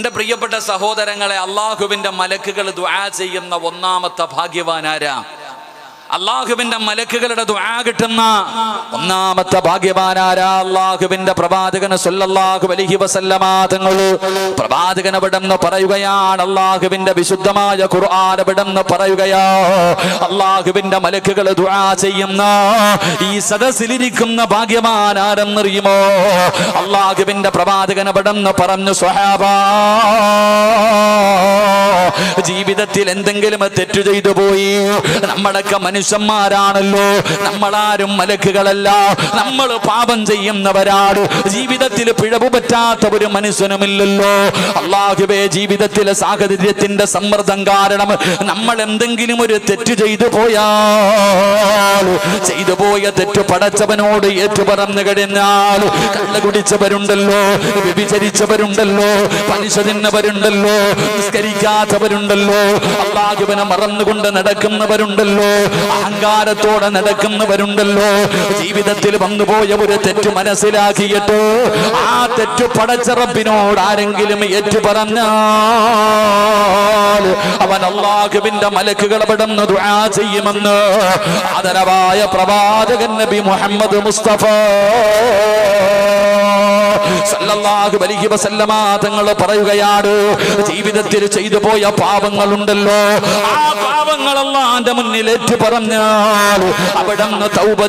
എൻ്റെ പ്രിയപ്പെട്ട സഹോദരങ്ങളെ, അള്ളാഹുവിൻ്റെ മലക്കുകൾ ദുആ ചെയ്യുന്ന ഒന്നാമത്തെ ഭാഗ്യവാനാരാ? അള്ളാഹുവിന്റെ മലക്കുകളുടെ ദുആ കിട്ടുന്ന ഒന്നാമത്തെ ഭാഗ്യവാനാരാ? അള്ളാഹുവിന്റെ പ്രവാചകൻ സല്ലല്ലാഹു അലൈഹി വസല്ലമ തങ്ങൾ പ്രവാചകൻ അവിടെന്ന് പറയുകയാണ്, അള്ളാഹുവിന്റെ വിശുദ്ധമായ ഖുർആൻ അവിടെന്ന് പറയുകയാ, അള്ളാഹുവിന്റെ മലക്കുകൾ ദുആ ചെയ്യുന്ന ഈ സദസ്സിലിരിക്കുന്ന ഭാഗ്യവാൻ ആരെന്നറിയുമോ? അള്ളാഹുവിന്റെ പ്രവാചകൻ അവിടെന്ന് പറഞ്ഞു, സ്വഹാബാ, ജീവിതത്തിൽ എന്തെങ്കിലും തെറ്റു ചെയ്തു പോയി, നമ്മളൊക്കെ മനുഷ്യന്മാരാണല്ലോ, നമ്മളാരും മലക്കുകളല്ല, നമ്മൾ പാപം ചെയ്യുന്നവരാണ്, ജീവിതത്തിൽ പിഴവ് പറ്റാത്ത ഒരു മനുഷ്യനുമില്ലല്ലോ. അല്ലാഹുവേ, ജീവിതത്തിലെ സാഹചര്യത്തിന്റെ സമ്മർദ്ദം കാരണം നമ്മൾ എന്തെങ്കിലും ഒരു തെറ്റ് ചെയ്തു പോയാൽ, ചെയ്തു പോയ തെറ്റ് പടച്ചവനോട് ഏറ്റുപറഞ്ഞു കഴിഞ്ഞാൽ, കള്ള് കുടിച്ചവരുണ്ടല്ലോ, വ്യഭിചരിച്ചവരുണ്ടല്ലോ, പലിശ തിന്നവരുണ്ടല്ലോ, നിസ്കരിക്കാത്തവരുണ്ടല്ലോ, അല്ലാഹുവിനെ മറന്നുകൊണ്ട് നടക്കുന്നവരുണ്ടല്ലോ, അഹങ്കാരത്തോടെ നടക്കുന്നവരുണ്ടല്ലോ, ജീവിതത്തിൽ വന്നുപോയ ഒരു തെറ്റ് മനസ്സിലാക്കിയിട്ട് ആ തെറ്റ് പടച്ച റബ്ബിനോട് ആരെങ്കിലും ഏറ്റുപറഞ്ഞാൽ അവൻ അല്ലാഹുവിന്റെ മലക്കുകൾ അവിടുന്ന് ദുആ ചെയ്യുമെന്ന് ആദരവായ പ്രവാചകൻ നബി മുഹമ്മദ് മുസ്തഫ സല്ലല്ലാഹു അലൈഹി വസല്ലമ തങ്ങൾ പറയുകയാണ്, ജീവിതത്തിൽ ചെയ്തു പോയ പാപങ്ങളുണ്ടല്ലോ, ആ പാപങ്ങൾ അല്ലാഹുവിന്റെ മുന്നിൽ ഏറ്റുപറഞ്ഞാൽ, അവിടുന്ന് തൗബ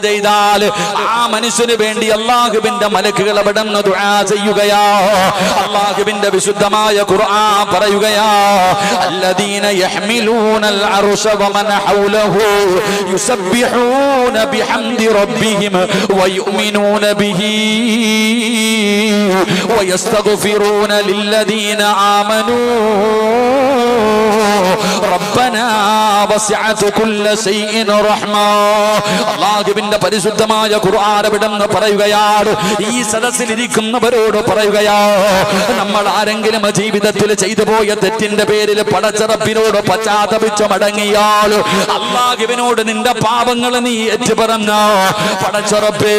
ചെയ്താൽ ആ മനുഷ്യന് വേണ്ടി അല്ലാഹുവിന്റെ മലക്കുകൾ അവിടുന്ന് ദുആ ചെയ്യുകയാ. അല്ലാഹുവിന്റെ വിശുദ്ധമായ ഖുർആൻ പറയുകയാ, അല്ലദീന യഹ്മിലൂനൽ അർശ വമൻ ഹൗലഹു യുസബ്ബിഹൂന ബിഹംദി റബ്ബിഹിം വയുമിനൂന ബിഹി വയസ്തഗ്ഫിറൂന ലില്ലദീന ആമനൂ റബ്ബനാ വസിഅത കുല്ല ശൈഇൻ റഹ്മ. അല്ലാഹുവിന്റെ പരിശുദ്ധമായ ഖുർആൻ അവിടുന്ന് പറയുകയാണ്, ഈ സദസ്സിൽ ഇരിക്കുന്നവരോട് പറയുകയാ, നമ്മൾ ആരെങ്കിലും ജീവിതത്തിൽ ചെയ്തു പോയ തെറ്റിന്റെ പേരിൽ പടച്ച റബ്ബിനോട് പശ്ചാത്തപിച്ച് മടങ്ങിയാൽ, അല്ലാഹുവിനോട് നിന്റെ പാപങ്ങൾ നീ ഏറ്റുപറഞ്ഞ പടച്ച റബ്ബേ,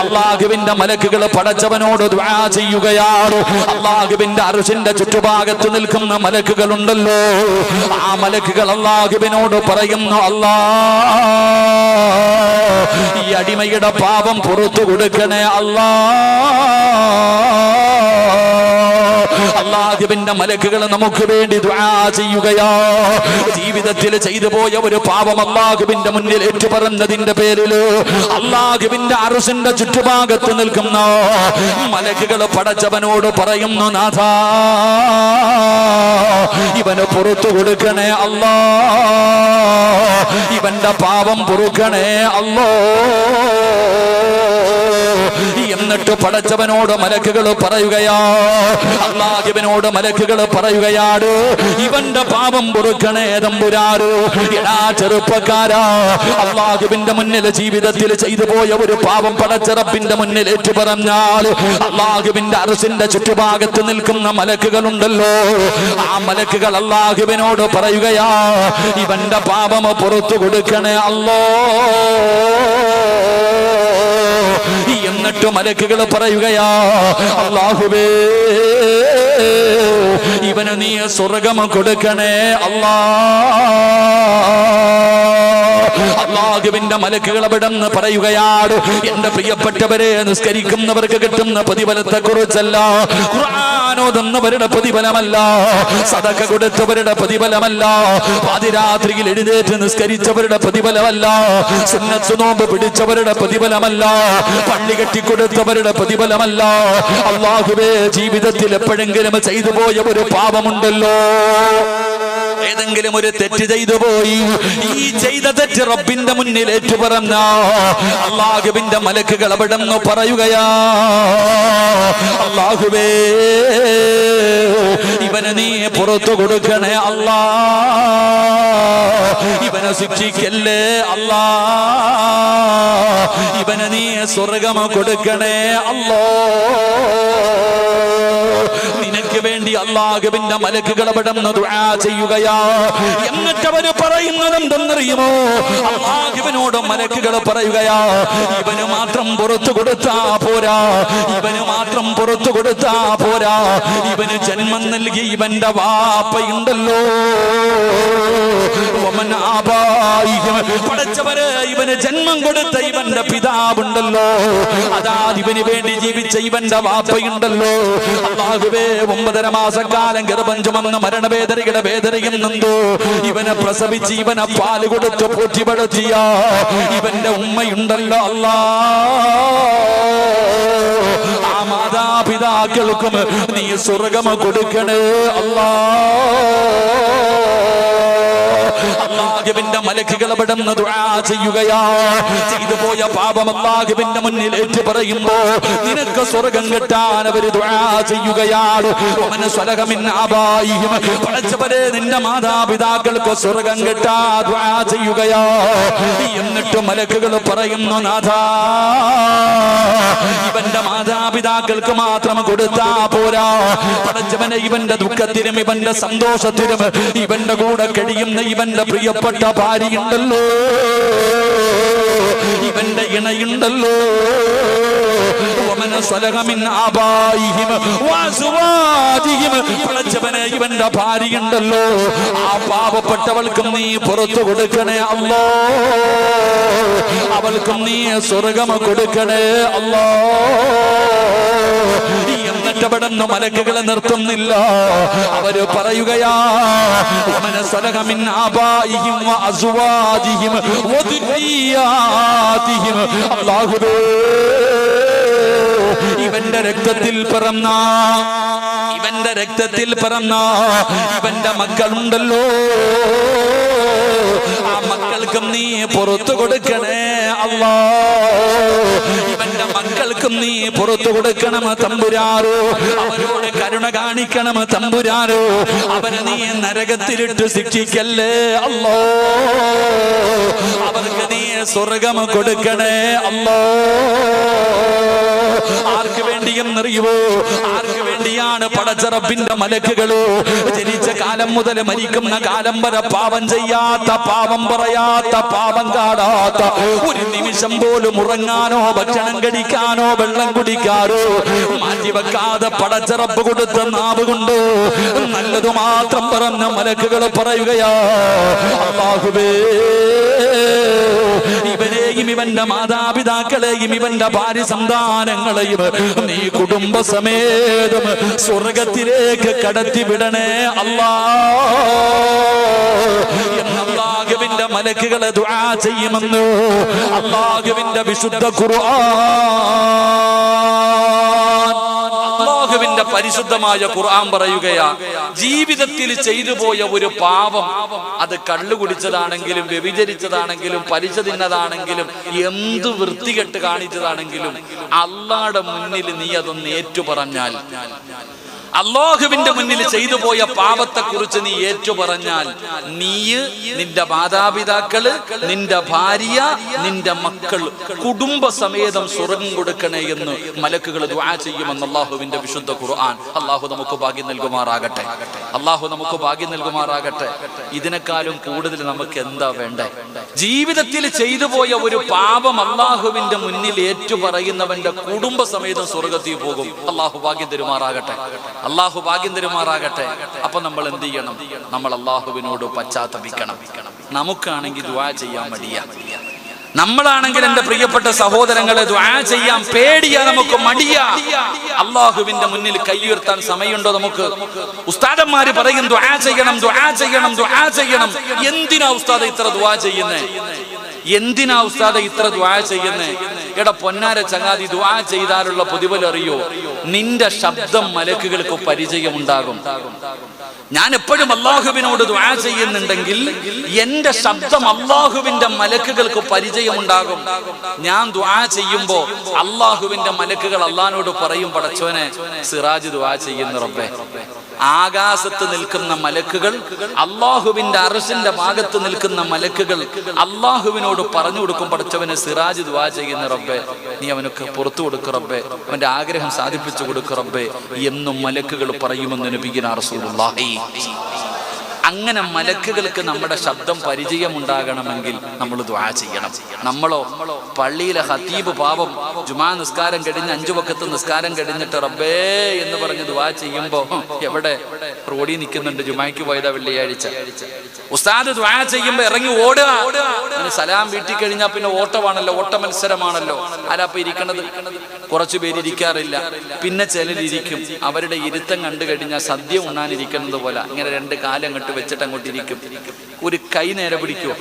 അല്ലാഹുവിന്റെ മലക്കുകൾ പടച്ചവനോട് ദുആ ചെയ്യുകയാണ്. അല്ലാഹുവിന്റെ അർശിന്റെ ചുറ്റുഭാഗത്ത് നിൽക്കുന്ന മലക്കുകളുണ്ടല്ലോ, ആ മലക്കുകൾ അല്ലാഹുവിനോട് പറയുന്നു, അല്ലാഹ്, ഈ അടിമയുടെ പാപം പുറത്തു കൊടുക്കണേ അല്ലാഹുവിന്റെ മലക്കുകൾ നമുക്ക് വേണ്ടി ദുആ ചെയ്യുകയാ. ജീവിതത്തിൽ ചെയ്തു പോയ ഒരു പാപം അല്ലാഹുവിന്റെ മുന്നിൽ ഏറ്റുപറഞ്ഞതിന്റെ പേരിൽ അല്ലാഹുവിന്റെ അർശിന്റെ ചുറ്റുഭാഗത്ത് നിൽക്കുന്ന മലക്കുകൾ പടച്ചവനോട് പറയുന്നു, നാഥാ, ഇവന് പുറത്തു കൊടുക്കണേ അല്ലാഹ്, ഇവന്റെ പാപം പൊറുക്കണേ അല്ലാഹ്. എന്നിട്ട് പടച്ചവനോട് മലക്കുകൾ പറയുകയാ, അല്ലാഹുവിനോട് മലക്കുകൾ പറയുകയാണ്, ഇവന്റെ പാപം പൊറുക്കണേ തമ്പുരാന്. എടാ ചെറുപ്പക്കാരാ, അല്ലാഹുവിന്റെ മുന്നിൽ ജീവിതത്തിൽ ചെയ്തു പോയ ഒരു പാപം പടച്ച റബ്ബിന്റെ മുന്നിൽ ഏറ്റുപറഞ്ഞാൽ, അല്ലാഹുവിന്റെ അർശിന്റെ ചുറ്റുഭാഗത്ത് നിൽക്കുന്ന മലക്കുകളുണ്ടല്ലോ, ആ മലക്കുകൾ അല്ലാഹുവിനോട് പറയുകയാ, ഇവന്റെ പാപം പുറത്തു കൊടുക്കണേ അല്ലാഹ്. എന്നിട്ട് മലക്കുകൾ പറയുകയാ, അല്ലാഹുവേ, ഇവന് നീ സ്വർഗ്ഗം കൊടുക്കണേ അല്ലാഹ്. അല്ലാഹുവിന്റെ മലക്കുകൾ അവിടുന്ന് പറയുകയാണ്, എന്റെ പ്രിയപ്പെട്ടവരെ, നിസ്കരിക്കുന്നവർക്ക് കിട്ടുന്ന പ്രതിഫലത്തെ കുറിച്ചല്ല, ഖുർആൻ ഓതുന്നവരുടെ പ്രതിഫലമല്ല, സദഖ കൊടുത്തവരുടെ പ്രതിഫലമല്ല, പാതിരാത്രിയിൽ എഴുന്നേറ്റ് നിസ്കരിച്ചവരുടെ പ്രതിഫലമല്ല, സുന്നത്ത് നോമ്പ് പിടിച്ചവരുടെ പ്രതിഫലമല്ല, പള്ളി കെട്ടിക്കൊടുത്തവരുടെ പ്രതിഫലമല്ല. അല്ലാഹുവേ, ജീവിതത്തിൽ എപ്പോഴെങ്കിലും ചെയ്തു പോയ ഒരു പാപമുണ്ടല്ലോ, ഏതെങ്കിലും ഒരു തെറ്റ് ചെയ്തു പോയി, ഈ ചെയ്ത തെറ്റ് റബ്ബിന്റെ മുന്നിൽ ഏറ്റുപറഞ്ഞ അല്ലാഹുവിന്റെ മലക്കുകൾ അവിടുന്ന് പറയുകയാ, അല്ലാഹുവേ, ഇവന് നീ പുറത്തു കൊടുക്കണേ അല്ലാഹ്, ഇവനെ ശിക്ഷിക്കല്ലേ അല്ലാഹ്, ഇവന് നീ സ്വർഗ്ഗം കൊടുക്കണേ അല്ലാഹ്. നിനക്ക് വേണ്ടി അല്ലാഹുവിന്റെ മലക്കുകൾ അവിടുന്ന് ദുആ ചെയ്യുകയാ. എന്നിട്ട് അവര് പറയുന്നത് എന്തെന്നറിയുമോ? അല്ലാഹുവിനോട് മലക്കുകൾ പറയുകയാ, ഇവന് മാത്രം പുറത്തു കൊടുത്താ പോരാ, ഇവന് മാത്രം പുറത്തു കൊടുത്താ പോരാ, ഇവന് ജന്മം നൽകി ഇവന്റെ വാപ്പയുണ്ടല്ലോ, പടച്ചവര് ഇവന് ജന്മം കൊടുത്ത ഇവന്റെ പിതാവുണ്ടല്ലോ, അതാ ഇവന് വേണ്ടി ജീവിച്ച ഇവന്റെ വാപ്പയുണ്ടല്ലോ. അല്ലാഹുവേ, 9.5 മാസക്കാലം ഗർഭം ചുമന്ന മരണവേദനയുടെ വേദനയും നൊന്തു ഇവനെ പ്രസവിച്ച് ഇവനെ പാല് കൊടുത്ത് പോറ്റി വളർത്തിയ ഇവന്റെ ഉമ്മയുണ്ടല്ലോ അല്ലാ, ആ മാതാപിതാക്കൾക്കും നീ സ്വർഗ്ഗം കൊടുക്കണേ അല്ലാ. അല്ലാഹുവിന്റെ മലക്കുകൾ അവിടുന്ന് ദുആ ചെയ്യുകയാ. ചെയ്തു പോയ പാപം അല്ലാഹുവിന്റെ മുന്നിൽ ഏറ്റു പറയുമ്പോ നിനക്ക് സ്വർഗ്ഗം കിട്ടാൻ അവര് ദുആ ചെയ്യുകയാണ്. പടച്ചവരെ, നിന്റെ മാതാപിതാക്കൾക്ക് സ്വർഗ്ഗം കിട്ടാ ദുആ ചെയ്യുകയാ. എന്നിട്ട് മലക്കുകൾ പറയുന്നു, നാഥാ, ഇവന്റെ മാതാപിതാക്കൾക്ക് മാത്രം കൊടുത്താ പോരാ, പടച്ചവനെ ഇവന്റെ ദുഃഖത്തിനും ഇവന്റെ സന്തോഷത്തിനും ഇവന്റെ കൂടെ കഴിയുന്ന ഇവന്റെ പ്രിയപ്പെട്ട ഭാര്യയുണ്ടല്ലോ, ഇവന്റെ ഇണയുണ്ടല്ലോ, പടച്ചവനെ ഇവന്റെ ഭാര്യയുണ്ടല്ലോ, ആ പാവപ്പെട്ടവൾക്കും നീ പുറത്തു കൊടുക്കണേ അല്ലാ, അവൾക്കും നീ സ്വർഗ്ഗം കൊടുക്കണേ അല്ലാ. എന്നിട്ട് അവിടുന്ന് മലക്കുകളെ നിർത്തുന്നില്ല, അവര് പറയുകയാ, അല്ലാഹുവേ, ഇവന്റെ രക്തത്തിൽ പിറന്ന ഇവന്റെ മക്കളുണ്ടല്ലോ, ആ മക്കൾക്കും നീ പുറത്തു കൊടുക്കണേ അല്ലാ, ഇവന്റെ മക്കൾക്കും നീ പുറത്തു കൊടുക്കണം തമ്പുരാരോ, അവരോട് കരുണ കാണിക്കണം തമ്പുരാരോ, അവരെ നീ നരകത്തിലിട്ട് ശിക്ഷിക്കല്ലേ അല്ലാ, അവർക്ക് നീ സ്വർഗ്ഗം കൊടുക്കണേ അല്ലാ. ആർക്ക് വേണ്ടിയെന്നറിയുവോ? ആർക്ക് വേണ്ടിയാണ്? പടച്ച റബ്ബിന്റെ മലക്കുകളോ ജനിച്ച കാലം മുതൽ മരിക്കുന്ന കാലം വരെ പാപം ചെയ്യാത്ത, പാപം പറയാത്ത, പാപം കാടാത്ത, ഒരു നിമിഷം പോലും ഉറങ്ങാനോ ഭക്ഷണം കഴിക്കാനോ വെള്ളം കുടിക്കാനോ മാറ്റിവെക്കാതെ പടച്ച റബ്ബ് കൊടുത്ത നാവ് കൊണ്ട് നല്ലതു മാത്രം പറഞ്ഞ മലക്കുകൾ പറയുകയാ, അല്ലാഹുവേ, ഇവരെയും ഇവന്റെ മാതാപിതാക്കളെയും ഇവന്റെ ഭാര്യ സന്താനങ്ങളെയും നീ കുടുംബസമേതം സ്വർഗത്തിലേക്ക് കടത്തിവിടണേ അല്ലാ എന്ന് അല്ലാഹുവിന്റെ മലക്കുകളെ ദുആ ചെയ്യുമെന്ന് അല്ലാഹുവിന്റെ വിശുദ്ധ ഖുർആൻ, അല്ലാഹുവിന്റെ പരിശുദ്ധമായ ഖുർആൻ പറയുകയാ, ജീവിതത്തിൽ ചെയ്തു പോയ ഒരു പാപം, അത് കള്ളു കുടിച്ചതാണെങ്കിലും വ്യഭിചരിച്ചതാണെങ്കിലും പലിശ തിന്നതാണെങ്കിലും എന്ത് വൃത്തികെട്ട് കാണിച്ചതാണെങ്കിലും അല്ലാഹുവിന്റെ മുന്നിൽ നീ അതൊന്ന് ഏറ്റുപറഞ്ഞാൽ, അല്ലാഹുവിന്റെ മുന്നിൽ ചെയ്തു പോയ പാപത്തെ കുറിച്ച് നീ ഏറ്റുപറഞ്ഞാൽ, നീ, നിന്റെ മാതാപിതാക്കള്, നിന്റെ ഭാര്യ, നിന്റെ മക്കൾ കുടുംബസമേതം സ്വർഗ്ഗം കൊടുക്കണേ എന്ന് മലക്കുകൾ ദുആ ചെയ്യുമെന്ന് അല്ലാഹുവിന്റെ വിശുദ്ധ ഖുർആൻ. അല്ലാഹു നമുക്ക് ഭാഗ്യം നൽകുമാറാകട്ടെ, അല്ലാഹു നമുക്ക് ഭാഗ്യം നൽകുമാറാകട്ടെ. ഇതിനേക്കാളും കൂടുതൽ നമുക്ക് എന്താ വേണ്ടേ? ജീവിതത്തിൽ ചെയ്തു പോയ ഒരു പാപം അല്ലാഹുവിന്റെ മുന്നിൽ ഏറ്റുപറയുന്നവന്റെ കുടുംബസമേതം സ്വർഗ്ഗത്തിൽ പോകും. അല്ലാഹു ഭാഗ്യം തരുമാറാകട്ടെ, അല്ലാഹു ഭാഗ്യം തരുമാറാകട്ടെ. അപ്പൊ നമ്മൾ എന്ത് ചെയ്യണം? നമ്മൾ അല്ലാഹുവിനോട് പശ്ചാത്തപിക്കണം. നമുക്കാണെങ്കിൽ ദുആ ചെയ്യാൻ മടിയാ, നമ്മളാണെങ്കിൽ എന്റെ പ്രിയപ്പെട്ട സഹോദരങ്ങളെ ദുആ ചെയ്യാൻ പേടിയാ, നമുക്ക് മടിയാ. അല്ലാഹുവിന്റെ മുന്നിൽ കൈയുയർത്താൻ സമയമുണ്ടോ നമുക്ക്? ഉസ്താദന്മാര് പറയും ദുആ ചെയ്യണം, ദുആ ചെയ്യണം, ദുആ ചെയ്യണം. എന്തിനാ ഉസ്താദ് ഇത്ര ദുആ ചെയ്യുന്നേ? എന്തിനാ ഉസ്താദ് ഇത്ര ദുആ ചെയ്യുന്നേ? എടാ പൊന്നാര ചങ്ങാതി, ദുആ ചെയ്താലുള്ള പ്രതിഫലം അറിയോ? നിന്റെ ശബ്ദം മലക്കുകൾക്ക് പരിചയമുണ്ടാകും. ഞാൻ എപ്പോഴും അല്ലാഹുവിനോട് ദുആ ചെയ്യുന്നുണ്ടെങ്കിൽ എന്റെ ശബ്ദം അല്ലാഹുവിന്റെ മലക്കുകൾക്ക് പരിചയമുണ്ടാകും. ഞാൻ ദുആ ചെയ്യുമ്പോ അല്ലാഹുവിന്റെ മലക്കുകൾ അല്ലാഹുവിനോട് പറയും, പടച്ചോനെ സിറാജ് ദുആ ചെയ്യുന്ന റബ്ബേ. ആകാശത്ത് നിൽക്കുന്ന മലക്കുകൾ, അല്ലാഹുവിന്റെ അർശിന്റെ ഭാഗത്ത് നിൽക്കുന്ന മലക്കുകൾ അല്ലാഹുവിനോട് പറഞ്ഞു കൊടുക്കും, പടച്ചവനെ സിറാജ് ദുആ ചെയ്യുന്ന റബ്ബേ, നീ അവനൊക്കെ പുറത്തു കൊടുക്ക് റബ്ബേ, അവന്റെ ആഗ്രഹം സാധിപ്പിച്ചു കൊടുക്ക് റബ്ബേ എന്നും മലക്കുകൾ പറയുമെന്ന് നബിയുനാ റസൂലുള്ളാഹി. അങ്ങനെ മലക്കുകൾക്ക് നമ്മുടെ ശബ്ദം പരിചയമുണ്ടാകണമെങ്കിൽ നമ്മൾ ദുആ ചെയ്യണം. നമ്മളോ പള്ളിയിലെ ഖതീബ് പാപം ജുമാ നിസ്കാരം കഴിഞ്ഞ് 5 വഖത്ത് നിസ്കാരം കഴിഞ്ഞിട്ട് റബ്ബേ എന്ന് പറഞ്ഞ് ദുആ ചെയ്യുമ്പോ എവിടെ റോഡിൽ നിൽക്കുന്നുണ്ട്, ജുമായ്ക്ക് പോയതാ വെള്ളിയാഴ്ച. ഉസ്താദ് ദുആ ചെയ്യുമ്പോ ഇറങ്ങി ഓടുക. സലാം വീട്ടിൽ കഴിഞ്ഞാൽ പിന്നെ ഓട്ടമാണല്ലോ, ഓട്ട മത്സരമാണല്ലോ. ആരാപ്പ ഇരിക്കണത്? കുറച്ചു പേര് ഇരിക്കാറില്ല, പിന്നെ ചിലരിയ്ക്കും. അവരുടെ ഇരുത്തം കണ്ടു കഴിഞ്ഞാൽ സദ്യ ഉണ്ണാനിരിക്കുന്നത് പോലെ ഇങ്ങനെ 2 കാലം അങ്ങോട്ട് വെച്ചിട്ട് അങ്ങോട്ട് ഇരിക്കും. ഒരു കൈ നേരെ പിടിക്കുമോ?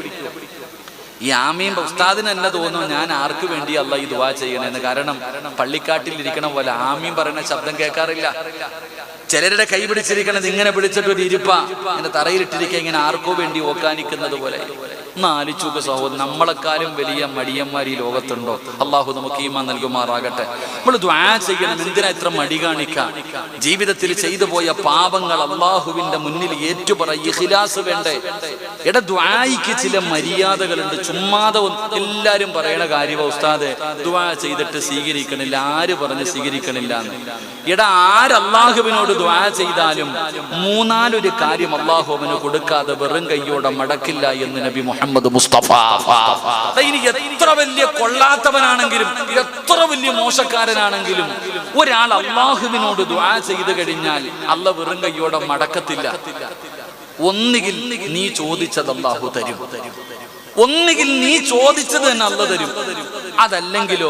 ഈ ആമീൻ ഉസ്താദിന് തന്നെ തോന്നുന്നു ഞാൻ ആർക്ക് വേണ്ടി അല്ലാഹ് ഈ ദുആ ചെയ്യണമെന്ന്. കാരണം പള്ളിക്കാട്ടിൽ ഇരിക്കണ പോലെ ആമീൻ പറയുന്ന ശബ്ദം കേൾക്കാറില്ല. ചിലരുടെ കൈ പിടിച്ചിരിക്കണത് ഇങ്ങനെ പിടിച്ചിട്ട് ഒരു ഇരിപ്പ ഇങ്ങനെ തറയിലിട്ടിരിക്കുക, ഇങ്ങനെ ആർക്കോ വേണ്ടി ഓക്കാനിക്കുന്നത് പോലെ. ഒന്ന് ആലോചിച്ചു സഹോദരൻ, നമ്മളെക്കാളും വലിയ മടിയന്മാർ ഈ ലോകത്തുണ്ടോ? അള്ളാഹു നമുക്ക് ഈമാൻ നൽകുമാറാകട്ടെ. നമ്മൾ ദുആ ചെയ്യണം. എന്തിനാ ഇത്ര മടി കാണിക്കാം? ജീവിതത്തിൽ ചെയ്തു പോയ പാപങ്ങൾ അള്ളാഹുവിന്റെ മുന്നിൽ ഏറ്റുപറ. ഇഖ്ലാസ് വേണ്ടേ? എടാ ദുആയ്ക്ക് ചില മര്യാദകളുണ്ട്. ചുമ്മാതെ എല്ലാരും പറയണ കാര്യം ഉസ്താദ് ദുആ ചെയ്തിട്ട് സ്വീകരിക്കണില്ല. ആര് പറഞ്ഞ് സ്വീകരിക്കണില്ല എന്ന്? എടാ ആര് അള്ളാഹുവിനോട് ദുആ ചെയ്താലും 3-4 കാര്യം അള്ളാഹു അവന് കൊടുക്കാതെ വെറും കയ്യോടെ മടക്കില്ല എന്ന് നബി മുഹമ്മദ് മുസ്തഫ. ഇനി എത്ര വലിയ കൊള്ളാത്തവനാണെങ്കിലും എത്ര വലിയ മോശക്കാരനാണെങ്കിലും ഒരാൾ അള്ളാഹുവിനോട് ദുആ ചെയ്തു കഴിഞ്ഞാൽ അള്ളാഹ് വെറും കയ്യോടെ മടക്കത്തില്ല. ഒന്നുകിൽ നീ ചോദിച്ചത് അള്ളാഹു തരും, ഒന്നുകിൽ നീ ചോദിച്ചത് തന്നെ അള്ളാഹ് തരും. അതല്ലെങ്കിലോ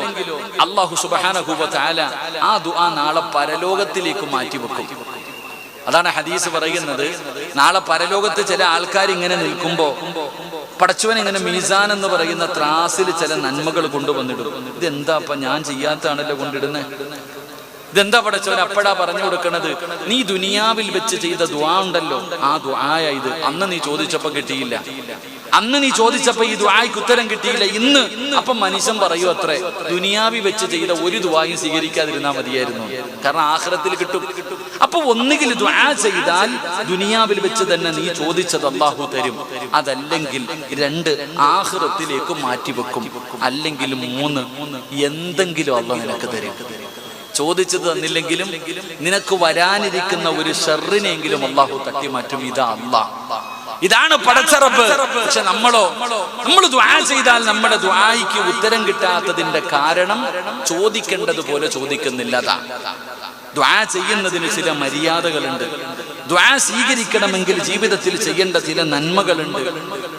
അല്ലാഹു സുബ്ഹാനഹു വ തആല ആ ദുആ നാളെ പരലോകത്തിലേക്ക് മാറ്റിവെക്കും. അതാണ് ഹദീസ് പറയുന്നത്. നാളെ പരലോകത്ത് ചില ആൾക്കാർ ഇങ്ങനെ നിൽക്കുമ്പോ പടച്ചവൻ ഇങ്ങനെ മീസാൻ എന്ന് പറയുന്ന ത്രാസിൽ ചില നന്മകൾ കൊണ്ടുവന്നിടും. ഇതെന്താ അപ്പൊ ഞാൻ ചെയ്യാത്താണല്ലോ കൊണ്ടിടുന്നത്? ഇതെന്താ പടച്ചവൻ? അപ്പഴാ പറഞ്ഞു കൊടുക്കണത്, നീ ദുനിയാവിൽ വെച്ച് ചെയ്ത ദുആ ഉണ്ടല്ലോ, ആ ദുആയ ഇത്. അന്ന് നീ ചോദിച്ചപ്പോ കിട്ടിയില്ല, അന്ന് നീ ചോദിച്ചപ്പോ ഈ ദുആയ്ക്ക് ഉത്തരം കിട്ടിയില്ല. ഇന്ന് അപ്പൊ മനുഷ്യൻ പറയൂ അത്രേ, ദുനിയാവി വെച്ച് ചെയ്ത ഒരു ദുആയും സ്വീകരിക്കാതിരുന്നാ മതിയായിരുന്നു, കാരണം ആഖിറത്തിൽ കിട്ടും. അപ്പൊ ഒന്നുകിൽ ദുആ ചെയ്താൽ ദുനിയാവിൽ വെച്ച് തന്നെ നീ ചോദിച്ചത് അല്ലാഹു തരും, അതല്ലെങ്കിൽ 2 ആഖിറത്തിലേക്ക് മാറ്റിവെക്കും, അല്ലെങ്കിൽ 3 എന്തെങ്കിലും അല്ലാഹു നിനക്ക് തരും. ചോദിച്ചത് തന്നില്ലെങ്കിലും നിനക്ക് വരാനിരിക്കുന്ന ഒരു ഷർറിനെങ്കിലും അല്ലാഹു തട്ടിമാറ്റും. ഇതാ അല്ലാഹ്, ഇതാണ് പടച്ചറബ്. പക്ഷെ നമ്മൾ ദുആ ചെയ്താൽ നമ്മുടെ ദുആയ്ക്ക് ഉത്തരം കിട്ടാത്തതിന്റെ കാരണം ചോദിക്കേണ്ടതുപോലെ ചോദിക്കുന്നില്ല. ദുആ ചെയ്യുന്നതിന് ചില മര്യാദകളുണ്ട്. ദുആ സ്വീകരിക്കണമെങ്കിൽ ജീവിതത്തിൽ ചെയ്യേണ്ട ചില നന്മകളുണ്ട്.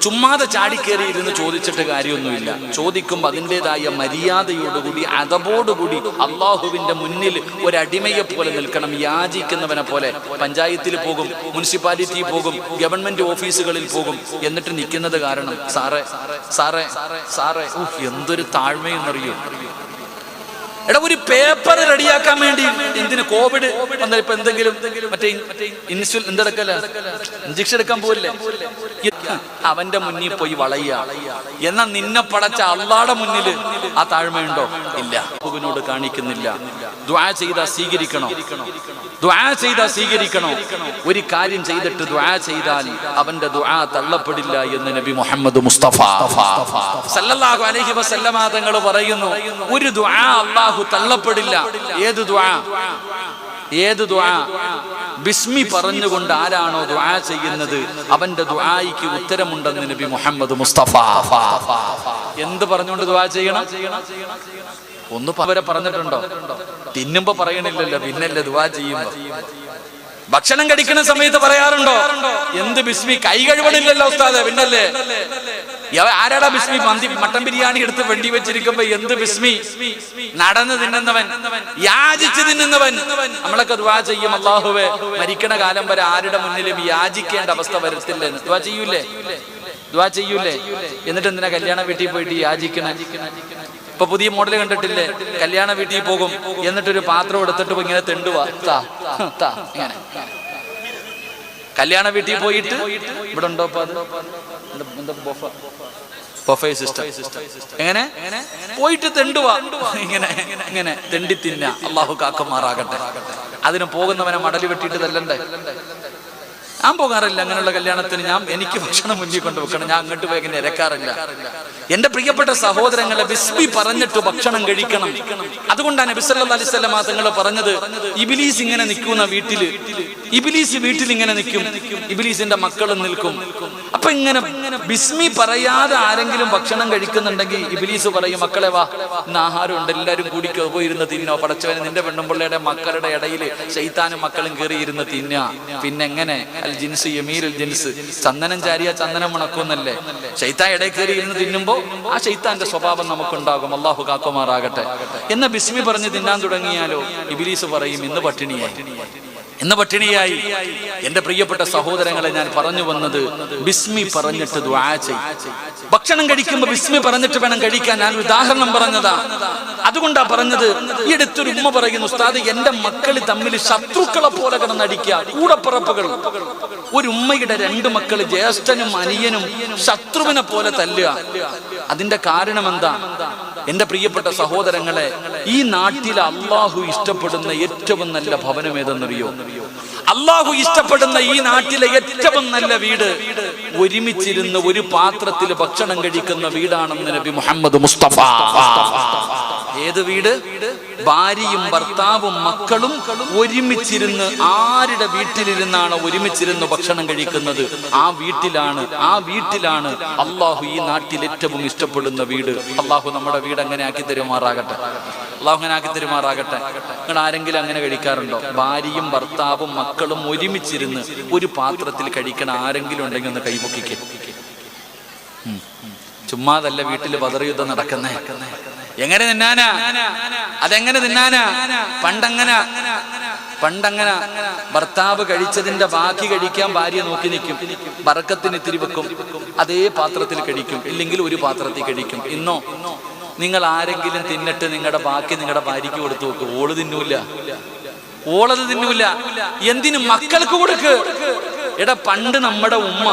ചുമ്മാതെ ചാടിക്കേറി ഇരുന്ന് ചോദിച്ചിട്ട് കാര്യമൊന്നുമില്ല. ചോദിക്കുമ്പോൾ അതിൻ്റെതായ മര്യാദയോടുകൂടി അതബോടുകൂടി അള്ളാഹുവിന്റെ മുന്നിൽ ഒരടിമയെ പോലെ നിൽക്കണം. യാചിക്കുന്നവനെ പോലെ പഞ്ചായത്തിൽ പോകും, മുനിസിപ്പാലിറ്റി പോകും, ഗവൺമെന്റ് ഓഫീസുകളിൽ പോകും. എന്നിട്ട് നിൽക്കുന്നത് കാരണം സാറേ സാറേ സാറേ, എന്തൊരു താഴ്മയെന്നറിയോ? എടാ ഒരു പേപ്പർ റെഡിയാക്കാൻ വേണ്ടി എന്തിന് കോവിഡ് വന്നാൽ ഇപ്പൊ എന്തെങ്കിലും മറ്റേ എന്തെടുക്കല്ല ഇഞ്ചക്ഷൻ എടുക്കാൻ പോവില്ലേ, അവന്റെ മുന്നിൽ പോയി വളയുക. എന്നാ നിന്നെ പടച്ച അള്ളാടെ മുന്നിൽ ആ താഴ്മയുണ്ടോ? ഇല്ല. അല്ലാഹുവിനോട് കാണിക്കുന്നില്ല. ദുആ ചെയ്താ സ്വീകരിക്കണോ? ദുആ ചെയ്താ സ്വീകരിക്കണോ? ഒരു കാര്യം ചെയ്തിട്ട് ദുആ ചെയ്താൽ അവന്റെ ദുആ തള്ളപ്പെടില്ല എന്ന് നബി മുഹമ്മദ് മുസ്തഫ സല്ലല്ലാഹു അലൈഹി വസല്ലമ തങ്ങൾ പറയുന്നു, ഒരു ദുആ അല്ലാഹു തള്ളപ്പെടില്ല. ഏത് ദുആ? ഏത് ദുആ? ബിസ്മി പറഞ്ഞുകൊണ്ട് ആരാണോ ദുആ ചെയ്യുന്നത് അവന്റെ ദുആയ്ക്ക് ഉത്തരമുണ്ടെന്ന് നബി മുഹമ്മദ് മുസ്തഫ. എന്ത് പറഞ്ഞുകൊണ്ട് ദുആ ചെയ്യണം? ഒന്ന് അവരെ പറഞ്ഞിട്ടുണ്ടോ? തിന്നുമ്പോ പറയണില്ലല്ലോ, പിന്നല്ലേ ദുആ ചെയ്യുമ്പോ. ഭക്ഷണം കഴിക്കുന്ന സമയത്ത് പറയാറുണ്ടോ? എന്ത് ബിസ്മി? കൈ കഴുകണില്ലല്ലോ ഉസ്താദേ, പിന്നല്ലേ. ആരാടാ ബിസ്മി? മട്ടൻ ബിരിയാണി എടുത്ത് വെണ്ടി വെച്ചിരിക്കുമ്പോ എന്ത് ബിസ്മി? നടന്ന് തിന്നുന്നവൻ, യാചിച്ച് തിന്നുന്നവൻ. നമ്മളൊക്കെ ദുആ ചെയ്യും, അല്ലാഹുവേ മരിക്കണ കാലം വരെ ആരുടെ മുന്നിലും യാചിക്കേണ്ട അവസ്ഥ വരത്തില്ലെന്ന്. ദുആ ചെയ്യൂലേ? ദുആ ചെയ്യൂലേ? എന്നിട്ട് എന്തിനാ കല്യാണ വീട്ടിൽ പോയിട്ട് യാചിക്കണ? ഇപ്പൊ പുതിയ മോഡൽ കണ്ടിട്ടില്ലേ? കല്യാണ വീട്ടിൽ പോകും, എന്നിട്ടൊരു പാത്രം എടുത്തിട്ട് ഇങ്ങനെ തെണ്ടുവാ. ഇങ്ങനെ കല്യാണ വീട്ടിൽ പോയിട്ട് ഇവിടെ ഉണ്ടോ ബൊഫേ സിസ്റ്റം, എങ്ങനെ പോയിട്ട് തെണ്ടുവാ, ഇങ്ങനെ ഇങ്ങനെ തെണ്ടി തിന്ന. അള്ളാഹു കാക്കമാറാകട്ടെ. അതിന് പോകുന്നവനെ മടലി വെട്ടിയിട്ട് തല്ലണ്ടേ? ഞാൻ പോകാറില്ല അങ്ങനെയുള്ള കല്യാണത്തിന്. എനിക്ക് ഭക്ഷണം മുന്നിൽ കൊണ്ട് വെക്കണം, ഞാൻ അങ്ങോട്ട് പോയി അങ്ങനെ ഇരക്കാറില്ല. എന്റെ പ്രിയപ്പെട്ട സഹോദരങ്ങളെ, ബിസ്മി പറഞ്ഞിട്ട് ഭക്ഷണം കഴിക്കണം. അതുകൊണ്ടാണ് നബി സല്ലല്ലാഹു അലൈഹി വസല്ലം തങ്ങൾ പറഞ്ഞത്, ഇബ്ലീസ് ഇങ്ങനെ നിൽക്കുന്ന വീട്ടില്, ഇബ്ലീസ് വീട്ടിൽ ഇങ്ങനെ നിൽക്കും, ഇബ്ലീസിന്റെ മക്കളും നിൽക്കും. അപ്പൊ ഇങ്ങനെ ബിസ്മി പറയാതെ ആരെങ്കിലും ഭക്ഷണം കഴിക്കുന്നുണ്ടെങ്കിൽ ഇബ്ലീസ് പറയും, മക്കളെ വാ, ഇന്ന് ആഹാരം ഉണ്ട്, എല്ലാവരും കൂടി പോയിരുന്ന് തിന്നോ. പടച്ചവനെ, നിന്റെ പെണ്ണുമ്പിള്ളയുടെ മക്കളുടെ ഇടയിൽ ശൈത്താനും മക്കളും കയറി ഇരുന്ന് തിന്നുക. പിന്നെ എങ്ങനെ? അൽ ജിൻസ് യമീലുൽ ജിൻസ്, ചന്ദനം ചാരിയ ചന്ദനം മണക്കുന്നല്ലേ. ശൈത്താൻ ഇടയിൽ കയറി ഇരുന്ന് തിന്നുമ്പോ ആ ശൈത്താന്റെ സ്വഭാവം നമുക്കുണ്ടാകും. അള്ളാഹു കാക്കുമാറാകട്ടെ. എന്ന ബിസ്മി പറഞ്ഞ് തിന്നാൻ തുടങ്ങിയാലോ ഇബ്ലീസ് പറയും, ഇന്ന് പട്ടിണിയായി. എന്റെ പ്രിയപ്പെട്ട സഹോദരങ്ങളെ, ഞാൻ പറഞ്ഞു വന്നത്, ബിസ്മി പറഞ്ഞിട്ട് ദുആ ചെയ്യ്. ഭക്ഷണം കഴിക്കുമ്പോ ബിസ്മി പറഞ്ഞിട്ട് വേണം കഴിക്കാൻ. ഞാൻ ഉദാഹരണം പറഞ്ഞതാ, അതുകൊണ്ടാ പറഞ്ഞത്. ഈ അടുത്തൊരു ഉമ്മ പറയുന്നു, ഉസ്താദ്, എന്റെ മക്കൾ തമ്മിൽ ശത്രുക്കളെ പോലെ കിടന്നടിക്കുക, കൂടപ്പിറപ്പുകൾ. ഒരു ഉമ്മയുടെ 2 മക്കൾ, ജ്യേഷ്ഠനും അനിയനും ശത്രുവിനെ പോലെ തല്ലുക. അതിന്റെ കാരണം എന്താ? എന്റെ പ്രിയപ്പെട്ട സഹോദരങ്ങളെ, ഈ നാട്ടിൽ അള്ളാഹു ഇഷ്ടപ്പെടുന്ന ഏറ്റവും നല്ല ഭവനം ഏതെന്നറിയോ? അള്ളാഹു ഇഷ്ടപ്പെടുന്ന ഈ നാട്ടിലെ ഏറ്റവും നല്ല വീട് ഒരുമിച്ചിരുന്ന് ഒരു പാത്രത്തിൽ ഭക്ഷണം കഴിക്കുന്ന വീടാണെന്ന് നബി മുഹമ്മദ് മുസ്തഫ. ഏത് വീട്? ഭാര്യയും ഭർത്താവും മക്കളും ഒരുമിച്ചിരുന്ന്, ആരുടെ വീട്ടിലിരുന്നാണ് ഒരുമിച്ചിരുന്ന് ഭക്ഷണം കഴിക്കുന്നത്, ആ വീട്ടിലാണ് അള്ളാഹു ഈ നാട്ടിൽ ഏറ്റവും ഇഷ്ടപ്പെടുന്ന വീട്. അള്ളാഹു നമ്മുടെ വീട് അങ്ങനെ ആക്കി തരുമാറാകട്ടെ. നിങ്ങൾ ആരെങ്കിലും അങ്ങനെ കഴിക്കാറുണ്ടോ? ഭാര്യയും ഭർത്താവും മക്കളും ഒരുമിച്ചിരുന്ന് ഒരു പാത്രത്തിൽ കഴിക്കണ ആരെങ്കിലും ഉണ്ടെങ്കിൽ ഒന്ന് കൈപൊക്കിക്കേ. ചുമ്മാതല്ല വീട്ടിൽ ബദർ യുദ്ധം നടക്കുന്നേ. എങ്ങനെ തിന്നാനാ? അതെങ്ങനെ തിന്നാനാ? പണ്ടങ്ങനെ ഭർത്താവ് കഴിച്ചതിന്റെ ബാക്കി കഴിക്കാൻ ഭാര്യ നോക്കി നിൽക്കും, ബറക്കത്തിന് ഇത്തിരി വെക്കും, അതേ പാത്രത്തിൽ കഴിക്കും, ഇല്ലെങ്കിൽ ഒരു പാത്രത്തിൽ കഴിക്കും. ഇന്നോ നിങ്ങൾ ആരെങ്കിലും തിന്നിട്ട് നിങ്ങളുടെ ബാക്കി നിങ്ങളുടെ ഭാര്യയ്ക്ക് കൊടുത്തു നോക്കും, ഓളത് തിന്നൂല. എന്തിനും മക്കൾക്ക് കൊടുക്ക്. എടാ, പണ്ട് നമ്മുടെ ഉമ്മ